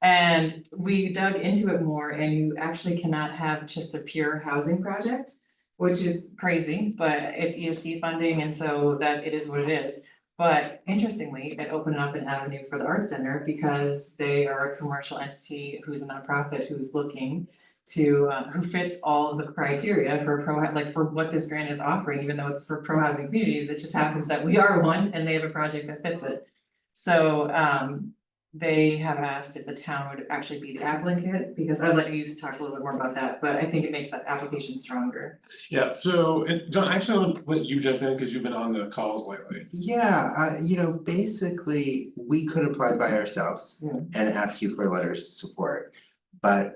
And we dug into it more, and you actually cannot have just a pure housing project, which is crazy, but it's ESD funding, and so that it is what it is. But interestingly, it opened up an avenue for the Arts Center because they are a commercial entity who's a nonprofit who's looking to, who fits all of the criteria for like for what this grant is offering, even though it's for pro housing communities, it just happens that we are one and they have a project that fits it. So, they have asked if the town would actually be the applicant, because I'd let you talk a little bit more about that, but I think it makes that application stronger. Yeah, so, and John, actually, I'll let you jump in because you've been on the calls lately. Yeah, you know, basically, we could apply by ourselves Yeah. and ask you for letters of support. But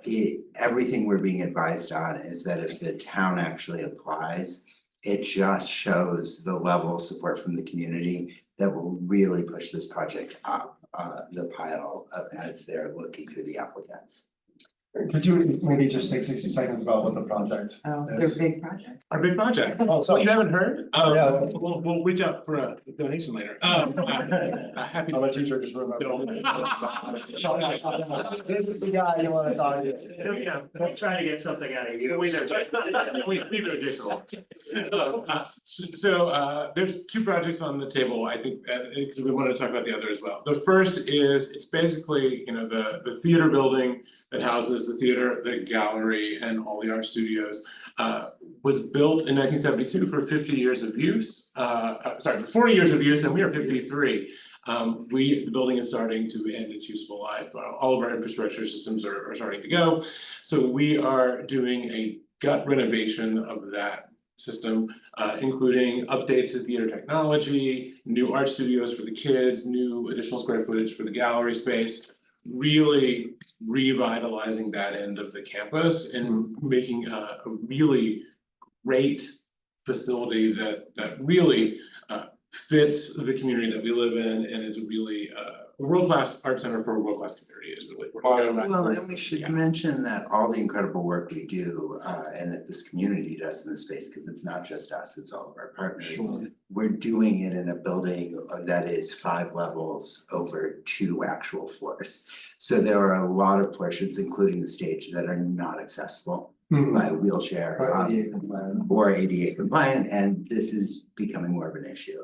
everything we're being advised on is that if the town actually applies, it just shows the level of support from the community that will really push this project up the pile of as they're looking through the applicants. Could you maybe just take 60 seconds about what the project Oh, they're a is? big project. Our big project. Oh, Well, you haven't heard? Yeah. We'll reach out for a donation later. Happy. I'm a teacher, just remember. This is the guy you wanna talk to. Yeah, we'll try to get something out of you. We know Jason. So, there's two projects on the table, I think, because we wanted to talk about the other as well. The first is, it's basically, you know, the theater building that houses the theater, the gallery, and all the art studios. Was built in 1972 for 50 years of use, for 40 years of use, and we are 53. The building is starting to end its useful life, all of our infrastructure systems are starting to go. So we are doing a gut renovation of that system, including updates to theater technology, new art studios for the kids, new additional square footage for the gallery space. Really revitalizing that end of the campus and making a really great facility that really fits the community that we live in and is really a world-class art center for a world-class community is really. Well, and we should mention that all the incredible work we do and that this community does in this space, because it's not just us, it's all of our partners. Sure. We're doing it in a building that is 5 levels over 2 actual floors. So there are a lot of portions, including the stage, that are not accessible by wheelchair Or ADA compliant. or ADA compliant, and this is becoming more of an issue.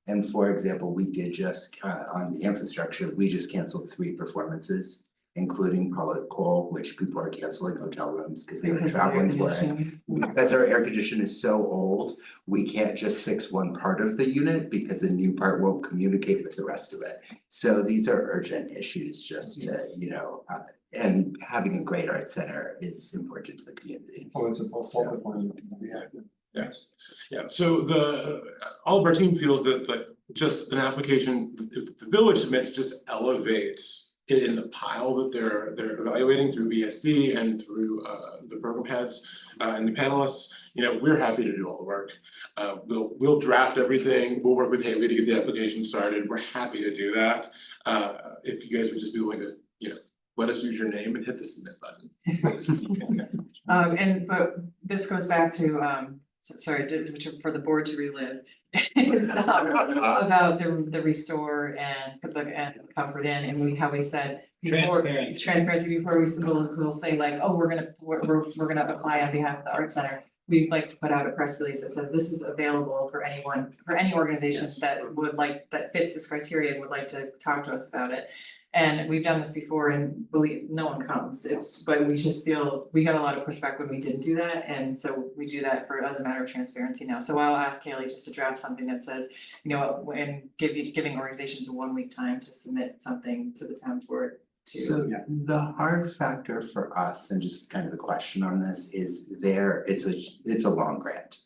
And for example, we did just, on the infrastructure, we just canceled 3 performances, including Paula Cole, which people are canceling hotel rooms because they were traveling for it. Because our air conditioner is so old, we can't just fix one part of the unit because the new part won't communicate with the rest of it. So these are urgent issues, just to, you know, and having a great art center is important to the community. Oh, it's a focal point. Yeah. Yeah, so all of our team feels that just an application, the village submits just elevates it in the pile that they're evaluating through VSD and through the program heads and the panelists. You know, we're happy to do all the work. We'll draft everything, we'll work with Haley to get the application started, we're happy to do that. If you guys would just be willing to, you know, let us use your name and hit the submit button. But this goes back to, sorry, for the board to relive. It's about the restore and put the and comfort in, and how we said. before- Transparency before we'll say like, oh, we're gonna apply on behalf of the Art Center. We'd like to put out a press release that says this is available for anyone, for any organization that would like, that fits this criteria and would like to talk to us about it. And we've done this before and believe, no one comes, but we just feel, we got a lot of pushback when we didn't do that, and so we do that as a matter of transparency now. So I'll ask Kaylee just to draft something that says, you know, when giving organizations a 1 week time to submit something to the town board. So the hard factor for us, and just kind of the question on this, is it's a long grant.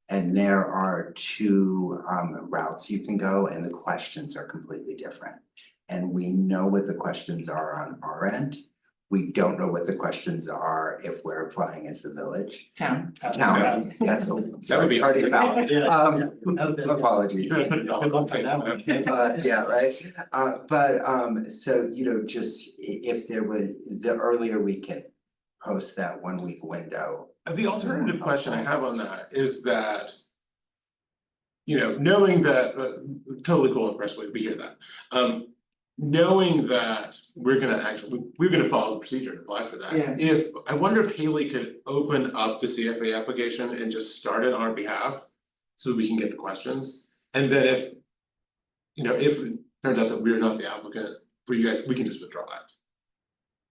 And there are two routes you can go, and the questions are completely different. And we know what the questions are on our end. We don't know what the questions are if we're applying as the village. Town. Yes, That would be- sorry, ballot. Apologies. Yeah, right, so, you know, just if there was, the earlier we can post that 1 week window. The alternative question I have on that is that. You know, knowing that, totally cool with press, we hear that. Knowing that we're gonna follow the procedure and apply for that. Yeah. I wonder if Haley could open up the CFA application and just start it on our behalf. So we can get the questions, and then if. You know, if it turns out that we're not the applicant for you guys, we can just withdraw that.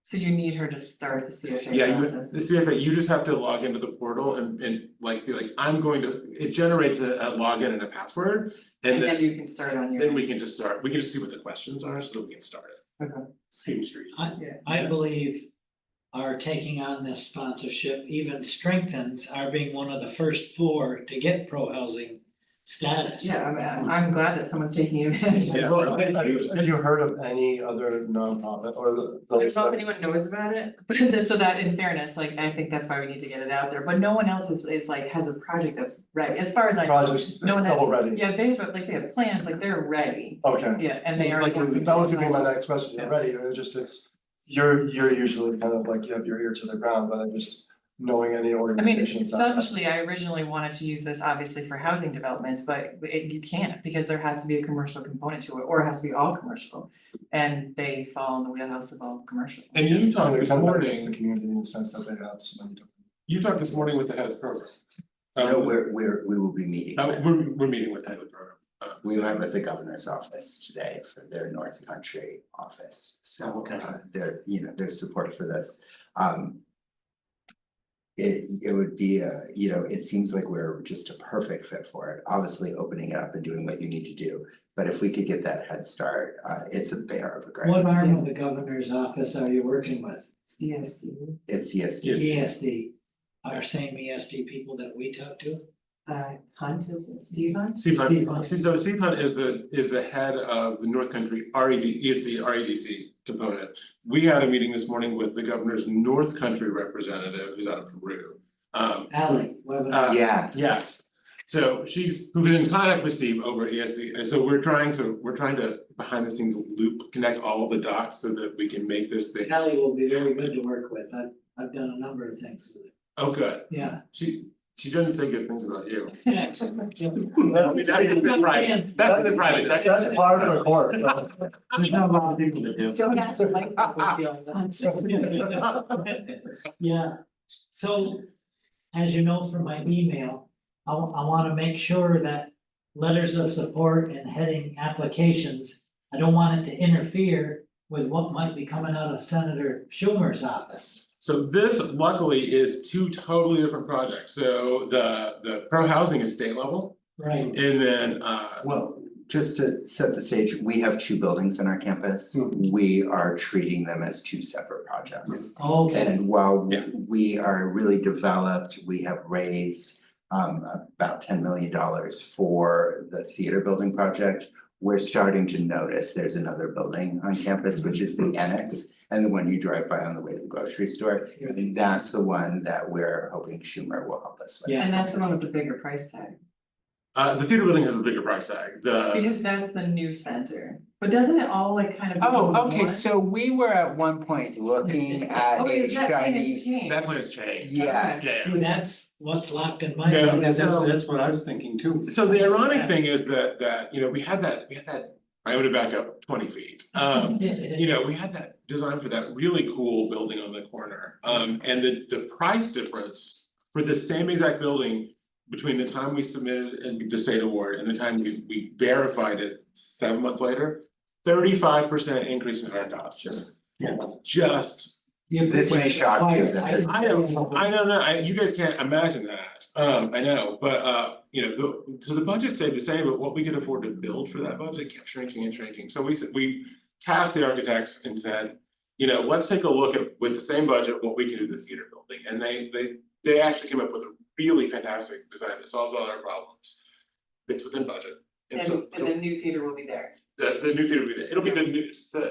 So you need her to start the CFA Yeah, process. the CFA, you just have to log into the portal and like be like, it generates a login and a password. And And then then you can start on your. we can just see what the questions are so that we can start it. Okay. Seems street. I believe our taking on this sponsorship even strengthens our being one of the first 4 to get pro-housing status. Yeah, I'm glad that someone's taking advantage of it. Well, have you heard of any other nonprofit or I don't those know if that? anyone knows about it, but so that in fairness, like, I think that's why we need to get it out there, but no one else is like, has a project that's ready, as far as I know. Projects, No one double ready. Yeah, they have plans, like, they're ready, Okay. yeah, and they are. Like, that was gonna be my next question, you're ready, you're usually kind of like, you have your ear to the ground, but I'm just knowing any I mean, organizations that. selfishly, I originally wanted to use this obviously for housing developments, but you can't, because there has to be a commercial component to it, or it has to be all commercial. And they fall in the wheelhouse of all commercial. And you talked It this kind of benefits morning, the community in the sense that they have so many different. you talked this morning with the head of the program. No, we will be meeting. We're meeting with the head of the program. We met with the governor's office today for their North Country office, so Okay. Their support for this. It would be it seems like we're just a perfect fit for it, obviously opening it up and doing what you need to do. But if we could get that head start, it's a bear of a grant. What arm of the governor's office are you working with? Yes. It's ESG. ESD, our same ESD people that we talk to? Hunt, is it Steve Hunt? Steve Steve Hunt, Hunt. so Steve Hunt is the head of the North Country ESD REDC component. We had a meeting this morning with the governor's North Country representative, who's out of Peru. Ally, webinar. Yeah. Yes, so who's been in contact with Steve over ESD, and so we're trying to behind the scenes loop, connect all the dots so that we can make this thing. Ally will be very good to work with, I've done a number of things with it, Oh, good, yeah. she doesn't say good things about you. That's That's in private, that's in private, That's part of the court, so. There's not a lot of people that do. Don't ask them like feelings. Yeah, so as you know from my email, I wanna make sure that letters of support and heading applications, I don't want it to interfere with what might be coming out of Senator Schumer's office. So this luckily is 2 totally different projects, so the pro housing is state level, Right. and then Well, just to set the stage, we have 2 buildings in our campus. We are treating them as 2 separate projects. Okay, And while Yeah. we are really developed, we have raised about $10 million for the theater building project. We're starting to notice there's another building on campus, which is the annex, and the one you drive by on the way to the grocery store. And that's the one that we're hoping Schumer will help us with. Yeah. And that's the one with the bigger price tag, the theater building has a bigger price tag, because that's the new center. But doesn't it all like kind of? Oh, okay, so we were at one point looking at Oh, a yeah, that plan has shiny, changed. That plan has changed. yes. Yeah. See, that's what's locked in my. Yeah, mind. That's what I was thinking too. So the ironic thing is that, you know, we had that, I'm gonna back up 20 feet. You know, we had that design for that really cool building on the corner. And the price difference for the same exact building between the time we submitted the state award and the time we verified it 7 months later, 35% increase in hard costs. Yeah. Just, This may shock you that this- I don't know, you guys can't imagine that, I know, but you know, so the budget stayed the same, but what we could afford to build for that budget kept shrinking and shrinking, so we tasked the architects and said, you know, let's take a look at, with the same budget, what we can do to the theater building, and they actually came up with a really fantastic design that solves all our problems. Fits within budget. And so the new theater will be there. the new theater will be there, it'll be the new, it's the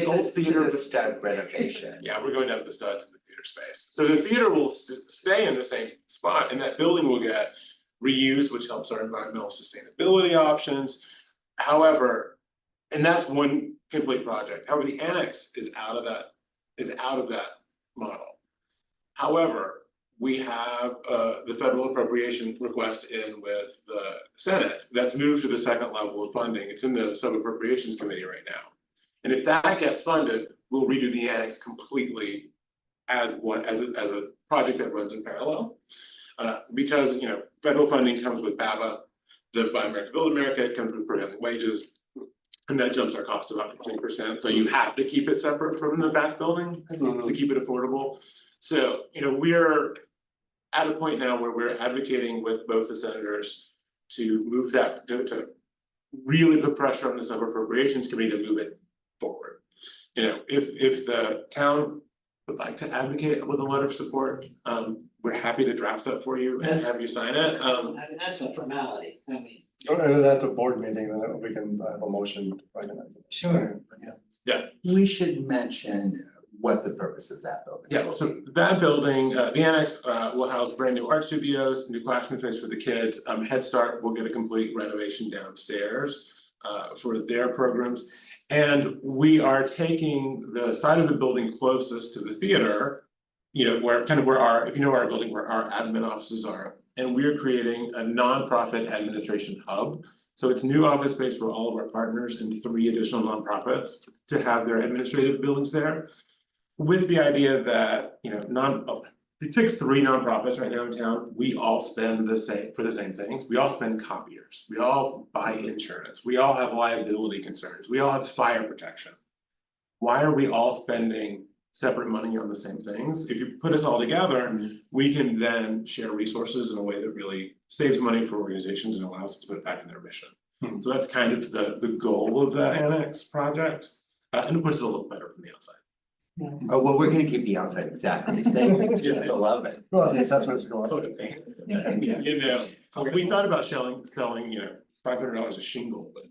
old It's to theater. the stud renovation. Yeah, we're going down to the studs in the theater space, so the theater will stay in the same spot and that building will get reused, which helps our environmental sustainability options. However, and that's one complete project, however, the annex is out of that model. However, we have the federal appropriation request in with the Senate, that's moved to the second level of funding, it's in the sub-appropriations committee right now. And if that gets funded, we'll redo the annex completely as a project that runs in parallel. Because, you know, federal funding comes with BABA, the Buy America Build America, it comes with prevailing wages. And that jumps our cost about 20%, so you have to keep it separate from the back building to keep it affordable. So, you know, we're at a point now where we're advocating with both the senators to move that, to really put pressure on the sub-appropriations committee to move it forward. You know, if the town would like to advocate with a letter of support, we're happy to draft that for you and have you sign it. I mean, that's a formality, I mean, And then at the board meeting, then we can have a motion, right? sure. We should mention what the purpose of that building Yeah, will so be. that building, the annex will house brand new art studios, new classroom space for the kids. Head Start will get a complete renovation downstairs for their programs. And we are taking the side of the building closest to the theater, you know, where our, if you know our building, where our admin offices are. And we're creating a nonprofit administration hub. So it's new office space for all of our partners and 3 additional nonprofits to have their administrative buildings there. With the idea that, you know, if you pick 3 nonprofits right now in town, we all spend the same things, we all spend copiers, we all buy insurance, we all have liability concerns, we all have fire protection. Why are we all spending separate money on the same things? If you put us all together, we can then share resources in a way that really saves money for organizations and allows us to put it back in their mission. So that's kind of the goal of that annex project, and of course it'll look better from the outside. Oh, well, we're gonna keep the outside exactly the same, just love it. Well, the assessments go up. You know, we thought about selling, you know, $500 a shingle, but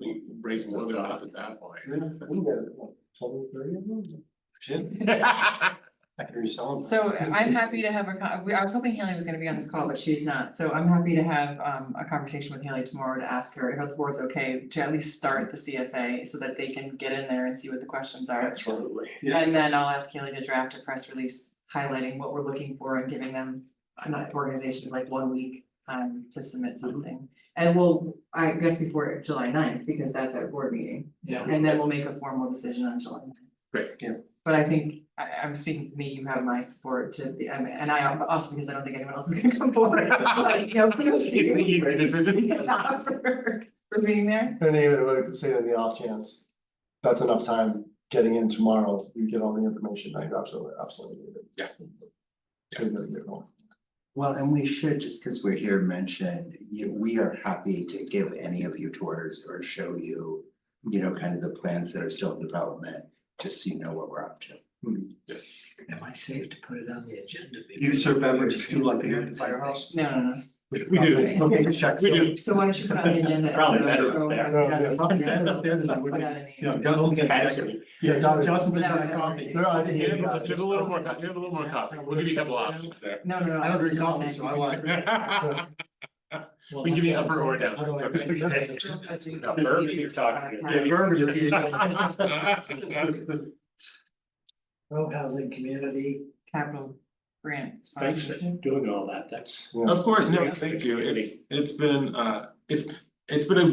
we raised more than enough at that point. We get it, what, 20, 30 of them? I can resell them. So I'm happy to have I was hoping Haley was gonna be on this call, but she's not, so I'm happy to have a conversation with Haley tomorrow to ask her if the board's okay to at least start the CFA so that they can get in there and see what the questions are. Absolutely. And then I'll ask Haley to draft a press release highlighting what we're looking for and giving them, not organizations like 1 week to submit something. And I guess before July 9th, because that's our board meeting, Yeah. and then we'll make a formal decision on July 9th. Great. Yeah. But I think, I'm speaking for me, you have my support to be, and I also, because I don't think anyone else is gonna come forward, but, you know, kudos to It's the you. easy decision. For being there. And even like to say in the off chance, that's enough time getting in tomorrow, you get all the information, I absolutely need it. Yeah. So you gotta get going. Well, and we should, just because we're here, mention, we are happy to give any of you tours or show you, you know, kind of the plans that are still in development, just so you know what we're up to. Am I safe to put it on the agenda? You serve beverages too, like here at the firehouse? No. We do. Okay, just check. We do. So why don't you put on the agenda? Probably so better everyone up has there. to have- Probably better up there than it would be. Yeah, Justin gets that. Yeah, Justin's Without got having coffee. to- No, I You didn't. have a little more coffee, we'll give you a couple options there. No. I don't drink coffee, so I like. Well, We can give you that's upper what or I'm down. saying. How do I It's make- Now, Irving, you're talking. Row housing community, Capital grants. Thanks for doing all that, that's. Of course, no, thank you. It's been a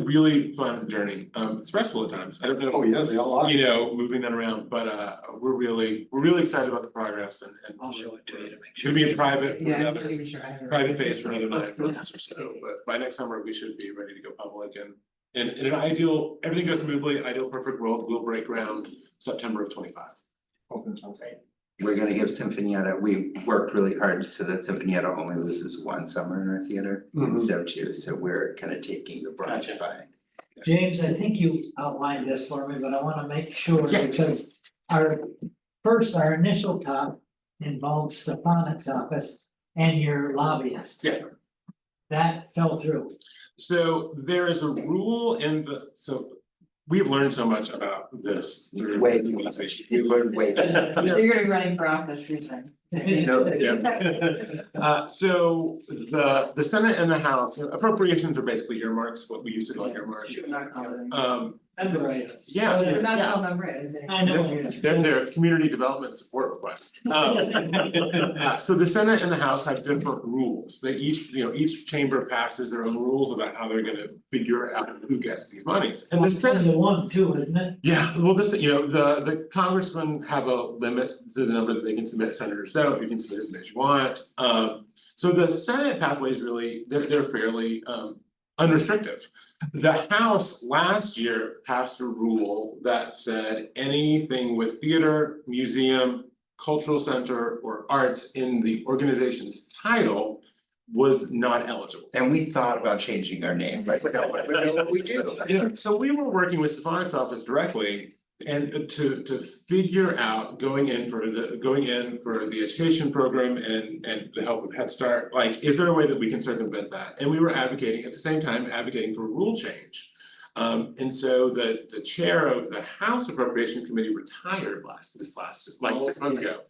really fun journey. Stressful at times. I don't know. Oh, yeah, they all are. You know, moving that around, but we're really excited about the progress and I'll show it to you to make sure. Gonna be in private for Yeah, I'm another, not even sure I have it. private phase for another 9 Let's see. months or so, but by next summer, we should be ready to go public and. In an ideal, everything goes smoothly, ideal perfect world, we'll break ground September of 25. We're gonna give Sinfonietta, we worked really hard so that Sinfonietta only loses one summer in our theater Mhm. instead of two, so we're kind of taking the brunt by. James, I think you outlined this for me, but I wanna make sure Yeah. because our initial talk involved Stefanik's office and your lobbyist. Yeah. That fell through. So there is a rule in so we've learned so much about this. through Way the too much. organization. We learned way too much. So you're gonna be running for office, you're saying? So the Senate and the House, you know, appropriations are basically earmarks, what we used to call earmarks. Member items. Yeah, You're not yeah. all number items. I know. They're community development support requests. So the Senate and the House have different rules. They each, you know, each chamber passes their own rules about how they're gonna figure out who gets these monies. And the Senate. One too, isn't it? Yeah, well, this, you know, the congressmen have a limit to the number that they can submit, senators don't, you can submit as many as you want. So the Senate pathways really, they're fairly unrestrictive. The House last year passed a rule that said anything with theater, museum, cultural center, or arts in the organization's title was not eligible. And we thought about changing our name, but we know what we do. You know, so we were working with Stefanik's office directly and to figure out going in for the education program and the help with Head Start, like, is there a way that we can circumvent that? And we were advocating, at the same time, advocating for rule change. And so the chair of the House Appropriation Committee retired like 6 months ago.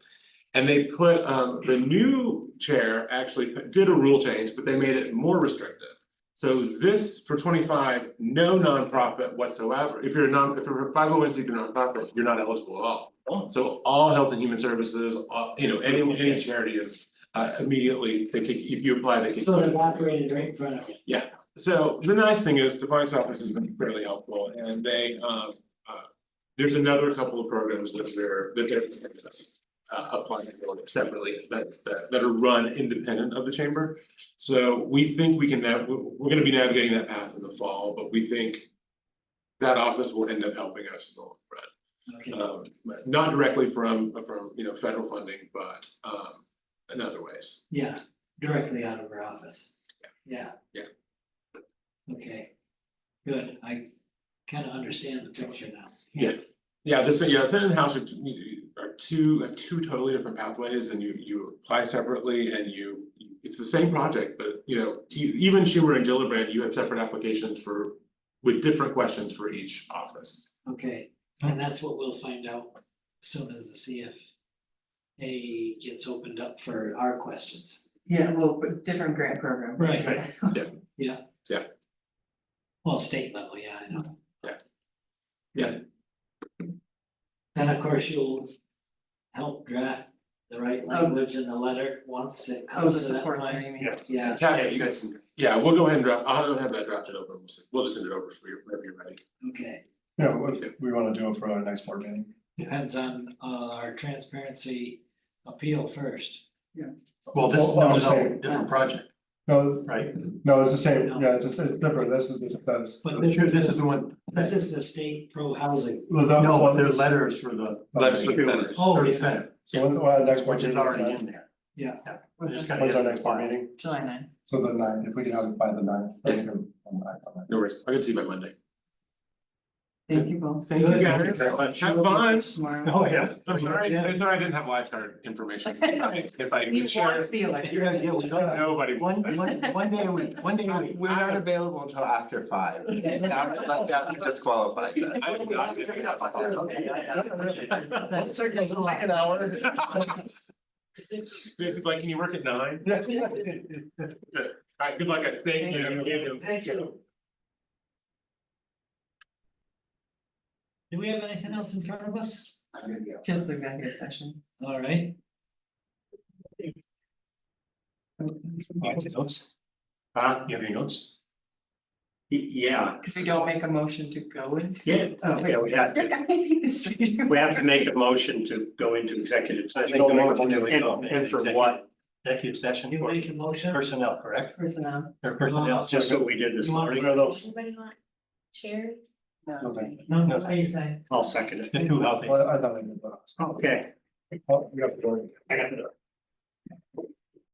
And they put, the new chair actually did a rule change, but they made it more restrictive. So this, for 25, no nonprofit whatsoever, if you're a 501c3 nonprofit, you're not eligible at all. So all health and human services, you know, any charity is immediately, if you apply, they can. So they're operated right in front of you. Yeah, so the nice thing is Stefanik's office has been fairly helpful and they there's another couple of programs that they're applying for separately that are run independent of the chamber. So we think we can we're gonna be navigating that path in the fall, but we think that office will end up helping us in the long run. Okay, Not directly from you know, federal funding, but in other ways. yeah, directly out of her office. Yeah. Yeah. Okay, good, I kinda understand the picture now. Yeah, Senate and House have two totally different pathways and you apply separately and it's the same project, but you know, even Schumer and Gillibrand, you have separate applications with different questions for each office. Okay, and that's what we'll find out as soon as the CFA gets opened up for our questions. Yeah, well, but different grant program. Right. Yeah. Well, state level, yeah, I know. Yeah. And of course, you'll help draft the right language in the letter once it Oh, the comes to that support point. letter, you mean? Yeah, Yeah, you guys can, yeah, we'll go ahead and I'll go ahead and have that drafted over, we'll just send it over for you whenever you're ready. okay, Yeah, we wanna do it for our next board meeting. depends on our transparency appeal first. Well, this is Well, I'm no, just saying- different project, No, it's, right? no, it's the same, yeah, it's different, that's. But This is the one. This is the state pro housing. Well, No, but there's there's letters for the. Letters for the senators. Oh, For the yeah. Senate, So when's our next board which is meeting? already in there. Yeah. I just gotta When's our get next board meeting? July 9th. So the 9th, if we can have it by the 9th, then we can. No worries, I'll get to you by Monday. Thank you both. Thank you guys, have fun. Tomorrow. Oh, yeah. I'm sorry I didn't have lifeguard information. If I You could share, want to be like. nobody. One day a week, We're not available until after 5. That disqualifies us. I am not giving up. It's like an hour. Basically, like, can you work at 9? All right, good luck, guys. Thank you. Thank you. Do we have anything else in front of us? I'm gonna go. Just the executive session. All right, Notes? Uh, You have any notes? yeah, Cause we don't make a motion to go into. yeah, Oh, wait. yeah, we have to, we have to make a motion to go into executive session. Make a motion to And- go and for what? Executive session you for make a motion? personnel, correct? Personnel. Or personnel, Just so we did this You want morning. What are those? Anybody want chairs? Okay. No, No, what do you think? I'll second it. The two healthy. Well, I thought I did that. Okay, Oh, you got the door. I got it.